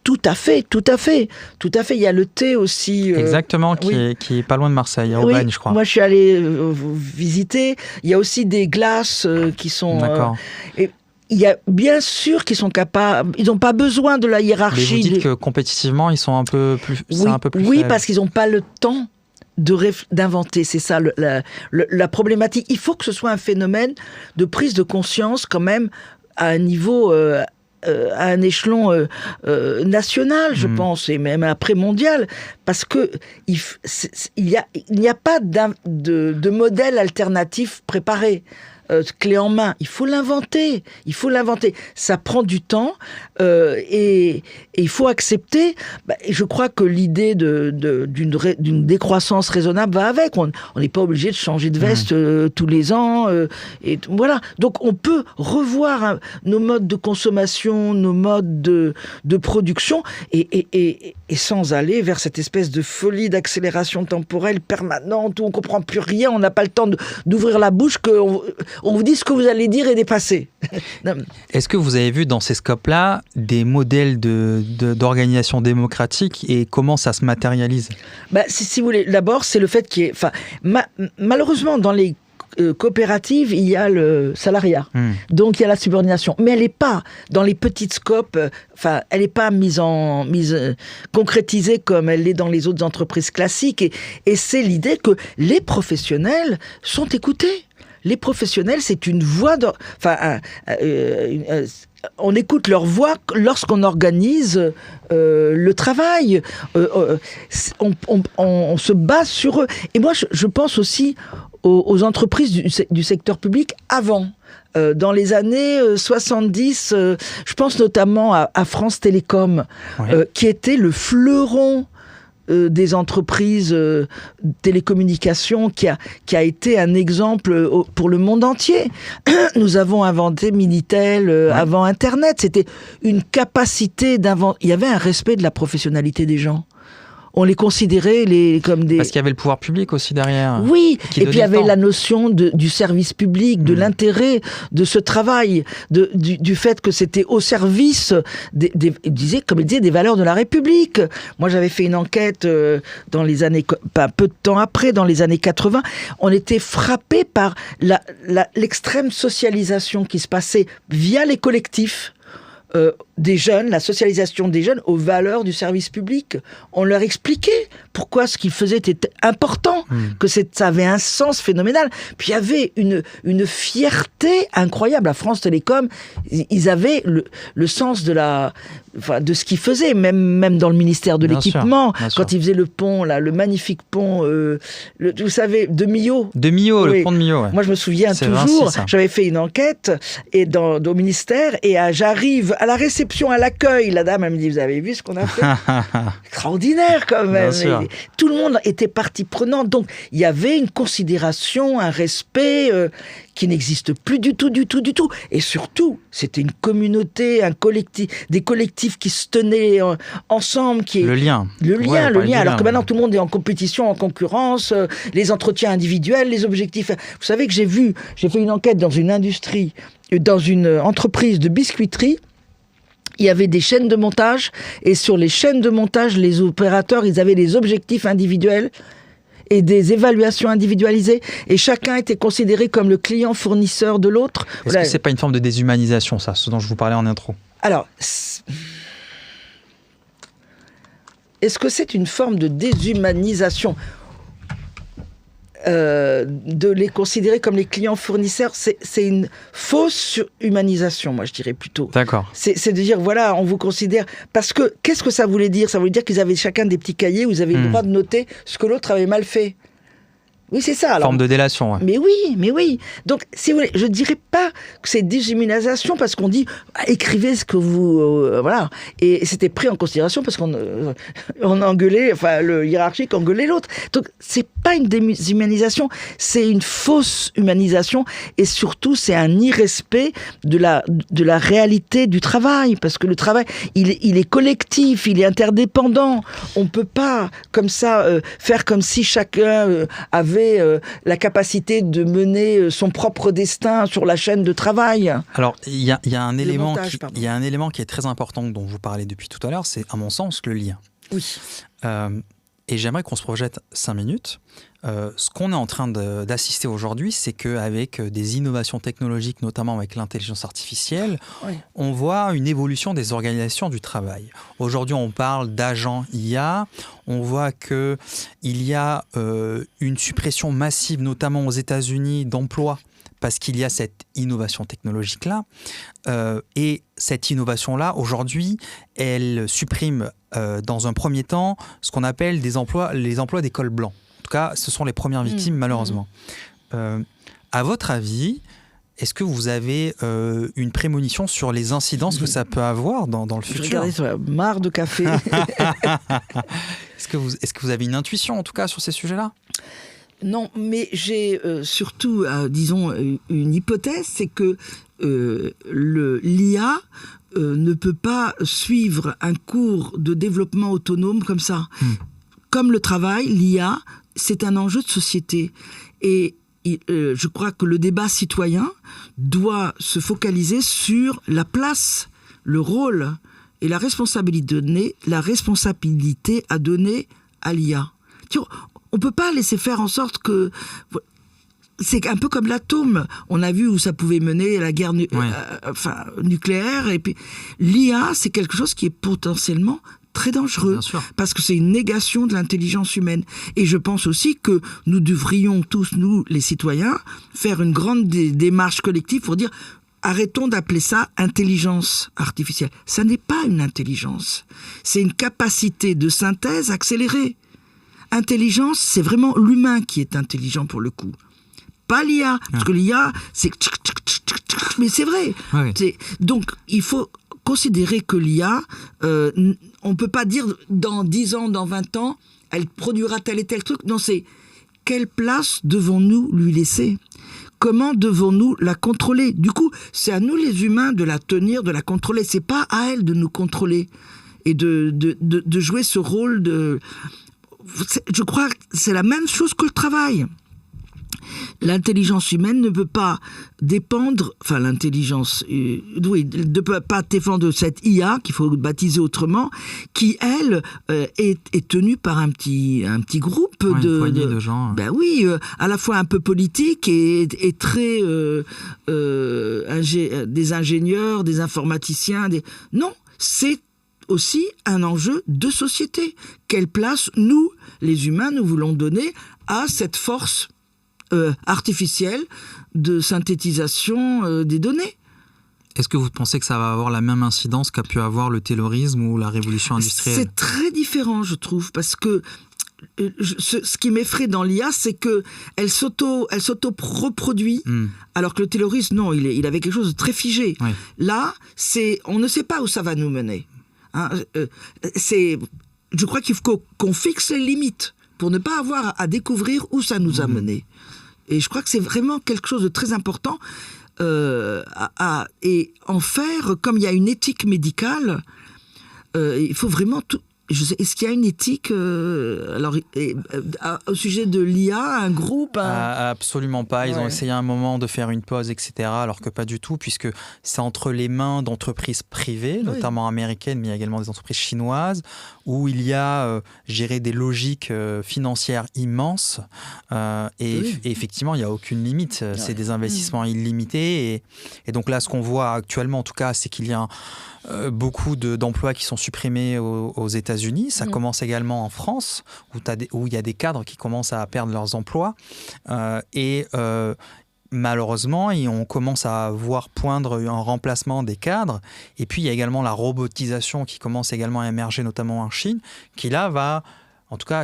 Speaker 2: Tout à fait. Il y a le thé aussi.
Speaker 1: Exactement, qui est pas loin de Marseille, à Aubagne, je crois.
Speaker 2: Moi, je suis allé visiter. Il y a aussi des glaces qui sont...
Speaker 1: D'accord.
Speaker 2: Il y a bien sûr qu'ils sont capables, ils n'ont pas besoin de la hiérarchie.
Speaker 1: Mais vous dites que compétitivement, ils sont un peu plus
Speaker 2: Oui, parce qu'ils n'ont pas le temps d'inventer, c'est ça la problématique. Il faut que ce soit un phénomène de prise de conscience quand même à un niveau, à un échelon national, je pense, et même après mondial, parce que il n'y a pas de modèle alternatif préparé. clé en main. Il faut l'inventer. Ça prend du temps et il faut accepter. Et je crois que l'idée d'une décroissance raisonnable va avec. On n'est pas obligé de changer de veste tous les ans. Et voilà. Donc on peut revoir nos modes de consommation, nos modes de production et sans aller vers cette espèce de folie d'accélération temporelle permanente où on comprend plus rien, on n'a pas le temps d'ouvrir la bouche, qu'on vous dit ce que vous allez dire et dépasser.
Speaker 1: Est-ce que vous avez vu dans ces scopes-là des modèles d'organisation démocratique et comment ça se matérialise ?
Speaker 2: Si vous voulez, d'abord, c'est le fait qu'il y ait... malheureusement, dans les coopérative, il y a le salariat. Donc il y a la subordination. Mais elle n'est pas dans les petites scopes, elle n'est pas concrétisée comme elle l'est dans les autres entreprises classiques. Et c'est l'idée que les professionnels sont écoutés. Les professionnels, c'est une voix on écoute leur voix lorsqu'on organise le travail. On se base sur eux. Et moi, je pense aussi aux entreprises du secteur public avant. Dans les années 70, je pense notamment à France Télécom, qui était le fleuron des entreprises télécommunications, qui a été un exemple pour le monde entier. Nous avons inventé Minitel avant Internet. C'était une capacité d'inventer. Il y avait un respect de la professionnalité des gens. On les considérait comme des...
Speaker 1: Parce qu'il y avait le pouvoir public aussi derrière.
Speaker 2: Oui, et puis il y avait la notion du service public, de l'intérêt de ce travail, du fait que c'était au service comme il disait, des valeurs de la République. Moi, j'avais fait une enquête dans les années, peu de temps après, dans les années 80. On était frappé par l'extrême socialisation qui se passait via les collectifs. Des jeunes, la socialisation des jeunes aux valeurs du service public. On leur expliquait pourquoi ce qu'ils faisaient était important, que ça avait un sens phénoménal. Puis il y avait une fierté incroyable. À France Télécom, ils avaient le sens de ce qu'ils faisaient, même dans le ministère de l'Équipement, quand ils faisaient le pont, le magnifique pont, vous savez, de Millau.
Speaker 1: De Millau, le pont de Millau. Ouais.
Speaker 2: Moi, je me souviens toujours, j'avais fait une enquête au ministère, et j'arrive à la réception, à l'accueil, la dame, elle me dit, vous avez vu ce qu'on a fait ? Extraordinaire quand même. Tout le monde était partie prenante. Donc, il y avait une considération, un respect qui n'existe plus du tout. Et surtout, c'était une communauté, des collectifs qui se tenaient ensemble. Le lien. Alors que maintenant, tout le monde est en compétition, en concurrence, les entretiens individuels, les objectifs. Vous savez que j'ai fait une enquête dans une industrie, dans une entreprise de biscuiterie. Il y avait des chaînes de montage, et sur les chaînes de montage, les opérateurs, ils avaient des objectifs individuels et des évaluations individualisées, et chacun était considéré comme le client fournisseur de l'autre.
Speaker 1: Est-ce que c'est pas une forme de déshumanisation, ça, ce dont je vous parlais en intro ?
Speaker 2: Alors, est-ce que c'est une forme de déshumanisation ? De les considérer comme les clients fournisseurs, c'est une fausse humanisation, moi je dirais plutôt.
Speaker 1: D'accord.
Speaker 2: C'est de dire, voilà, on vous considère... Parce que, qu'est-ce que ça voulait dire ? Ça voulait dire qu'ils avaient chacun des petits cahiers où ils avaient le droit de noter ce que l'autre avait mal fait. Oui, c'est ça. Alors,
Speaker 1: forme de délation. Ouais.
Speaker 2: Mais oui. Donc, si vous voulez, je ne dirais pas que c'est déshumanisation parce qu'on dit écrivez ce que vous... voilà. Et c'était pris en considération parce qu'on engueulait, le hiérarchique engueulait l'autre. Donc, ce n'est pas une déshumanisation, c'est une fausse humanisation, et surtout, c'est un irrespect de la réalité du travail, parce que le travail, il est collectif, il est interdépendant. On ne peut pas, comme ça, faire comme si chacun avait la capacité de mener son propre destin sur la chaîne de travail.
Speaker 1: Alors, il y a un élément qui est très important dont vous parlez depuis tout à l'heure, c'est à mon sens le lien.
Speaker 2: Oui.
Speaker 1: Et j'aimerais qu'on se projette 5 minutes. Ce qu'on est en train d'assister aujourd'hui, c'est qu'avec des innovations technologiques, notamment avec l'intelligence artificielle, on voit une évolution des organisations du travail. Aujourd'hui, on parle d'agents IA. On voit qu'il y a une suppression massive, notamment aux États-Unis, d'emplois, parce qu'il y a cette innovation technologique-là. Et cette innovation-là, aujourd'hui, elle supprime dans un premier temps ce qu'on appelle les emplois des cols blancs. En tout cas, ce sont les premières victimes, malheureusement. À votre avis, est-ce que vous avez une prémonition sur les incidences que ça peut avoir dans le futur?
Speaker 2: Je regardais sur la marre de café.
Speaker 1: Est-ce que vous avez une intuition, en tout cas, sur ces sujets-là?
Speaker 2: Non, mais j'ai surtout, disons, une hypothèse, c'est que l'IA ne peut pas suivre un cours de développement autonome comme ça. Comme le travail, l'IA, c'est un enjeu de société. Et je crois que le débat citoyen doit se focaliser sur la place, le rôle et la responsabilité à donner à l'IA. On ne peut pas laisser faire en sorte que... C'est un peu comme l'atome. On a vu où ça pouvait mener à la guerre nucléaire. Et puis, l'IA, c'est quelque chose qui est potentiellement très dangereux, parce que c'est une négation de l'intelligence humaine. Et je pense aussi que nous devrions tous, nous, les citoyens, faire une grande démarche collective pour dire arrêtons d'appeler ça intelligence artificielle. Ça n'est pas une intelligence. C'est une capacité de synthèse accélérée. Intelligence, c'est vraiment l'humain qui est intelligent pour le coup. Pas l'IA. Parce que l'IA, c'est... Mais c'est vrai. Oui. Donc, il faut considérer que l'IA, on ne peut pas dire dans 10 ans, dans 20 ans, elle produira tel et tel truc. Non, c'est quelle place devons-nous lui laisser ? Comment devons-nous la contrôler ? Du coup, c'est à nous les humains de la tenir, de la contrôler. C'est pas à elle de nous contrôler et de jouer ce rôle de... Je crois que c'est la même chose que le travail. L'intelligence humaine ne peut pas dépendre, enfin l'intelligence, ne peut pas dépendre de cette IA, qu'il faut baptiser autrement, qui, elle, est tenue par un petit groupe
Speaker 1: une poignée de gens.
Speaker 2: Ben oui, à la fois un peu politique et très... des ingénieurs, des informaticiens, Non, c'est aussi un enjeu de société. Quelle place, nous, les humains, nous voulons donner à cette force artificielle de synthétisation des données.
Speaker 1: Est-ce que vous pensez que ça va avoir la même incidence qu'a pu avoir le taylorisme ou la révolution industrielle ?
Speaker 2: C'est très différent, je trouve, parce que ce qui m'effraie dans l'IA, c'est qu'elle s'auto-reproduit, alors que le taylorisme, non, il avait quelque chose de très figé. Oui. Là, on ne sait pas où ça va nous mener. Hein, je crois qu'il faut qu'on fixe les limites pour ne pas avoir à découvrir où ça nous a mené. Et je crois que c'est vraiment quelque chose de très important. Et en faire, comme il y a une éthique médicale, il faut vraiment tout... Est-ce qu'il y a une éthique au sujet de l'IA, un groupe
Speaker 1: Absolument pas. Ils ont essayé un moment de faire une pause, etc., alors que pas du tout, puisque c'est entre les mains d'entreprises privées, notamment américaines, mais également des entreprises chinoises, où il y a géré des logiques financières immenses. Et effectivement, il n'y a aucune limite. C'est des investissements illimités. Et donc là, ce qu'on voit actuellement, en tout cas, c'est qu'il y a beaucoup d'emplois qui sont supprimés aux États-Unis. Ça commence également en France, où il y a des cadres qui commencent à perdre leurs emplois. Malheureusement, on commence à voir poindre un remplacement des cadres. Et puis, il y a également la robotisation qui commence également à émerger, notamment en Chine, qui là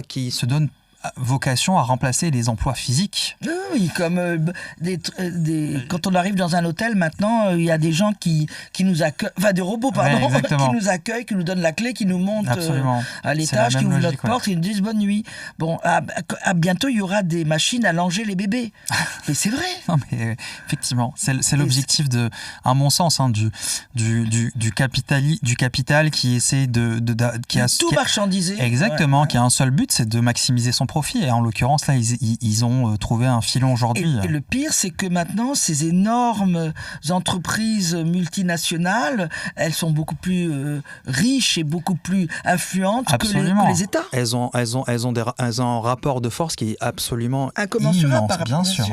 Speaker 1: qui se donne vocation à remplacer les emplois physiques.
Speaker 2: Oui, comme quand on arrive dans un hôtel maintenant, il y a des gens qui nous accueillent, enfin des robots pardon, qui nous accueillent, qui nous donnent la clé, qui nous montent à l'étage, qui ouvrent notre porte, et nous disent bonne nuit. Bon, à bientôt il y aura des machines à langer les bébés. Mais c'est vrai.
Speaker 1: Non, mais effectivement, c'est l'objectif à mon sens, du capital qui essaie qui a
Speaker 2: tout marchandisé.
Speaker 1: Exactement, qui a un seul but, c'est de maximiser son profit. Et en l'occurrence, là, ils ont trouvé un filon aujourd'hui.
Speaker 2: Et le pire, c'est que maintenant, ces énormes entreprises multinationales, elles sont beaucoup plus riches et beaucoup plus influentes que les États.
Speaker 1: Elles ont un rapport de force qui est absolument
Speaker 2: incommensurable.
Speaker 1: Bien sûr.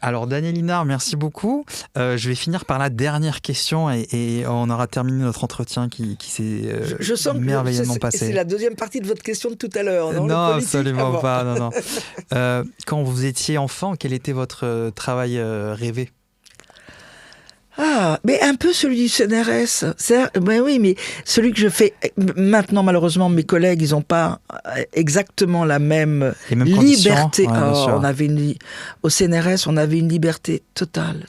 Speaker 1: Alors Daniel Linard, merci beaucoup. Je vais finir par la dernière question et on aura terminé notre entretien qui s'est merveilleusement passé.
Speaker 2: C'est la deuxième partie de votre question de tout à l'heure, non?
Speaker 1: Non, absolument pas. Non. Quand vous étiez enfant, quel était votre travail rêvé?
Speaker 2: Ah, mais un peu celui du CNRS. Ben oui, mais celui que je fais maintenant, malheureusement, mes collègues, ils n'ont pas exactement la même liberté. Ouais, au CNRS, on avait une liberté totale.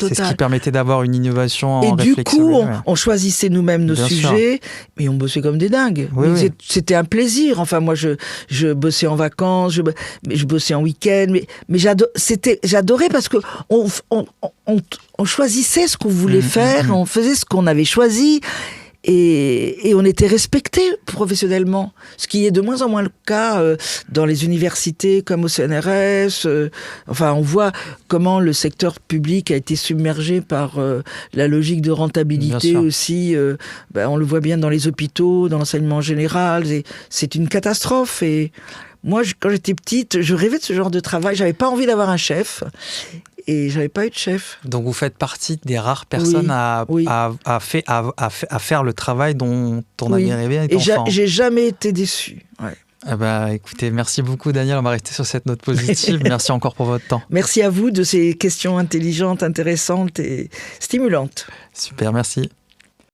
Speaker 1: C'est ce qui permettait d'avoir une innovation
Speaker 2: en réflexion. Et du coup, on choisissait nous-mêmes nos sujets, mais on bossait comme des dingues. Oui. C'était un plaisir. Enfin, moi, je bossais en vacances, je bossais en week-end, mais j'adorais parce que on choisissait ce qu'on voulait faire, on faisait ce qu'on avait choisi et on était respecté professionnellement, ce qui est de moins en moins le cas dans les universités comme au CNRS. Enfin, on voit comment le secteur public a été submergé par la logique de rentabilité aussi. On le voit bien dans les hôpitaux, dans l'enseignement général. C'est une catastrophe. Et moi, quand j'étais petite, je rêvais de ce genre de travail. J'avais pas envie d'avoir un chef. Et j'avais pas eu de chef.
Speaker 1: Donc vous faites partie des rares personnes à faire le travail dont on avait rêvé étant enfant.
Speaker 2: Et j'ai jamais été déçue. Ouais.
Speaker 1: Eh ben, écoutez, merci beaucoup Daniel, on va rester sur cette note positive. Merci encore pour votre temps.
Speaker 2: Merci à vous de ces questions intelligentes, intéressantes et stimulantes.
Speaker 1: Super, merci.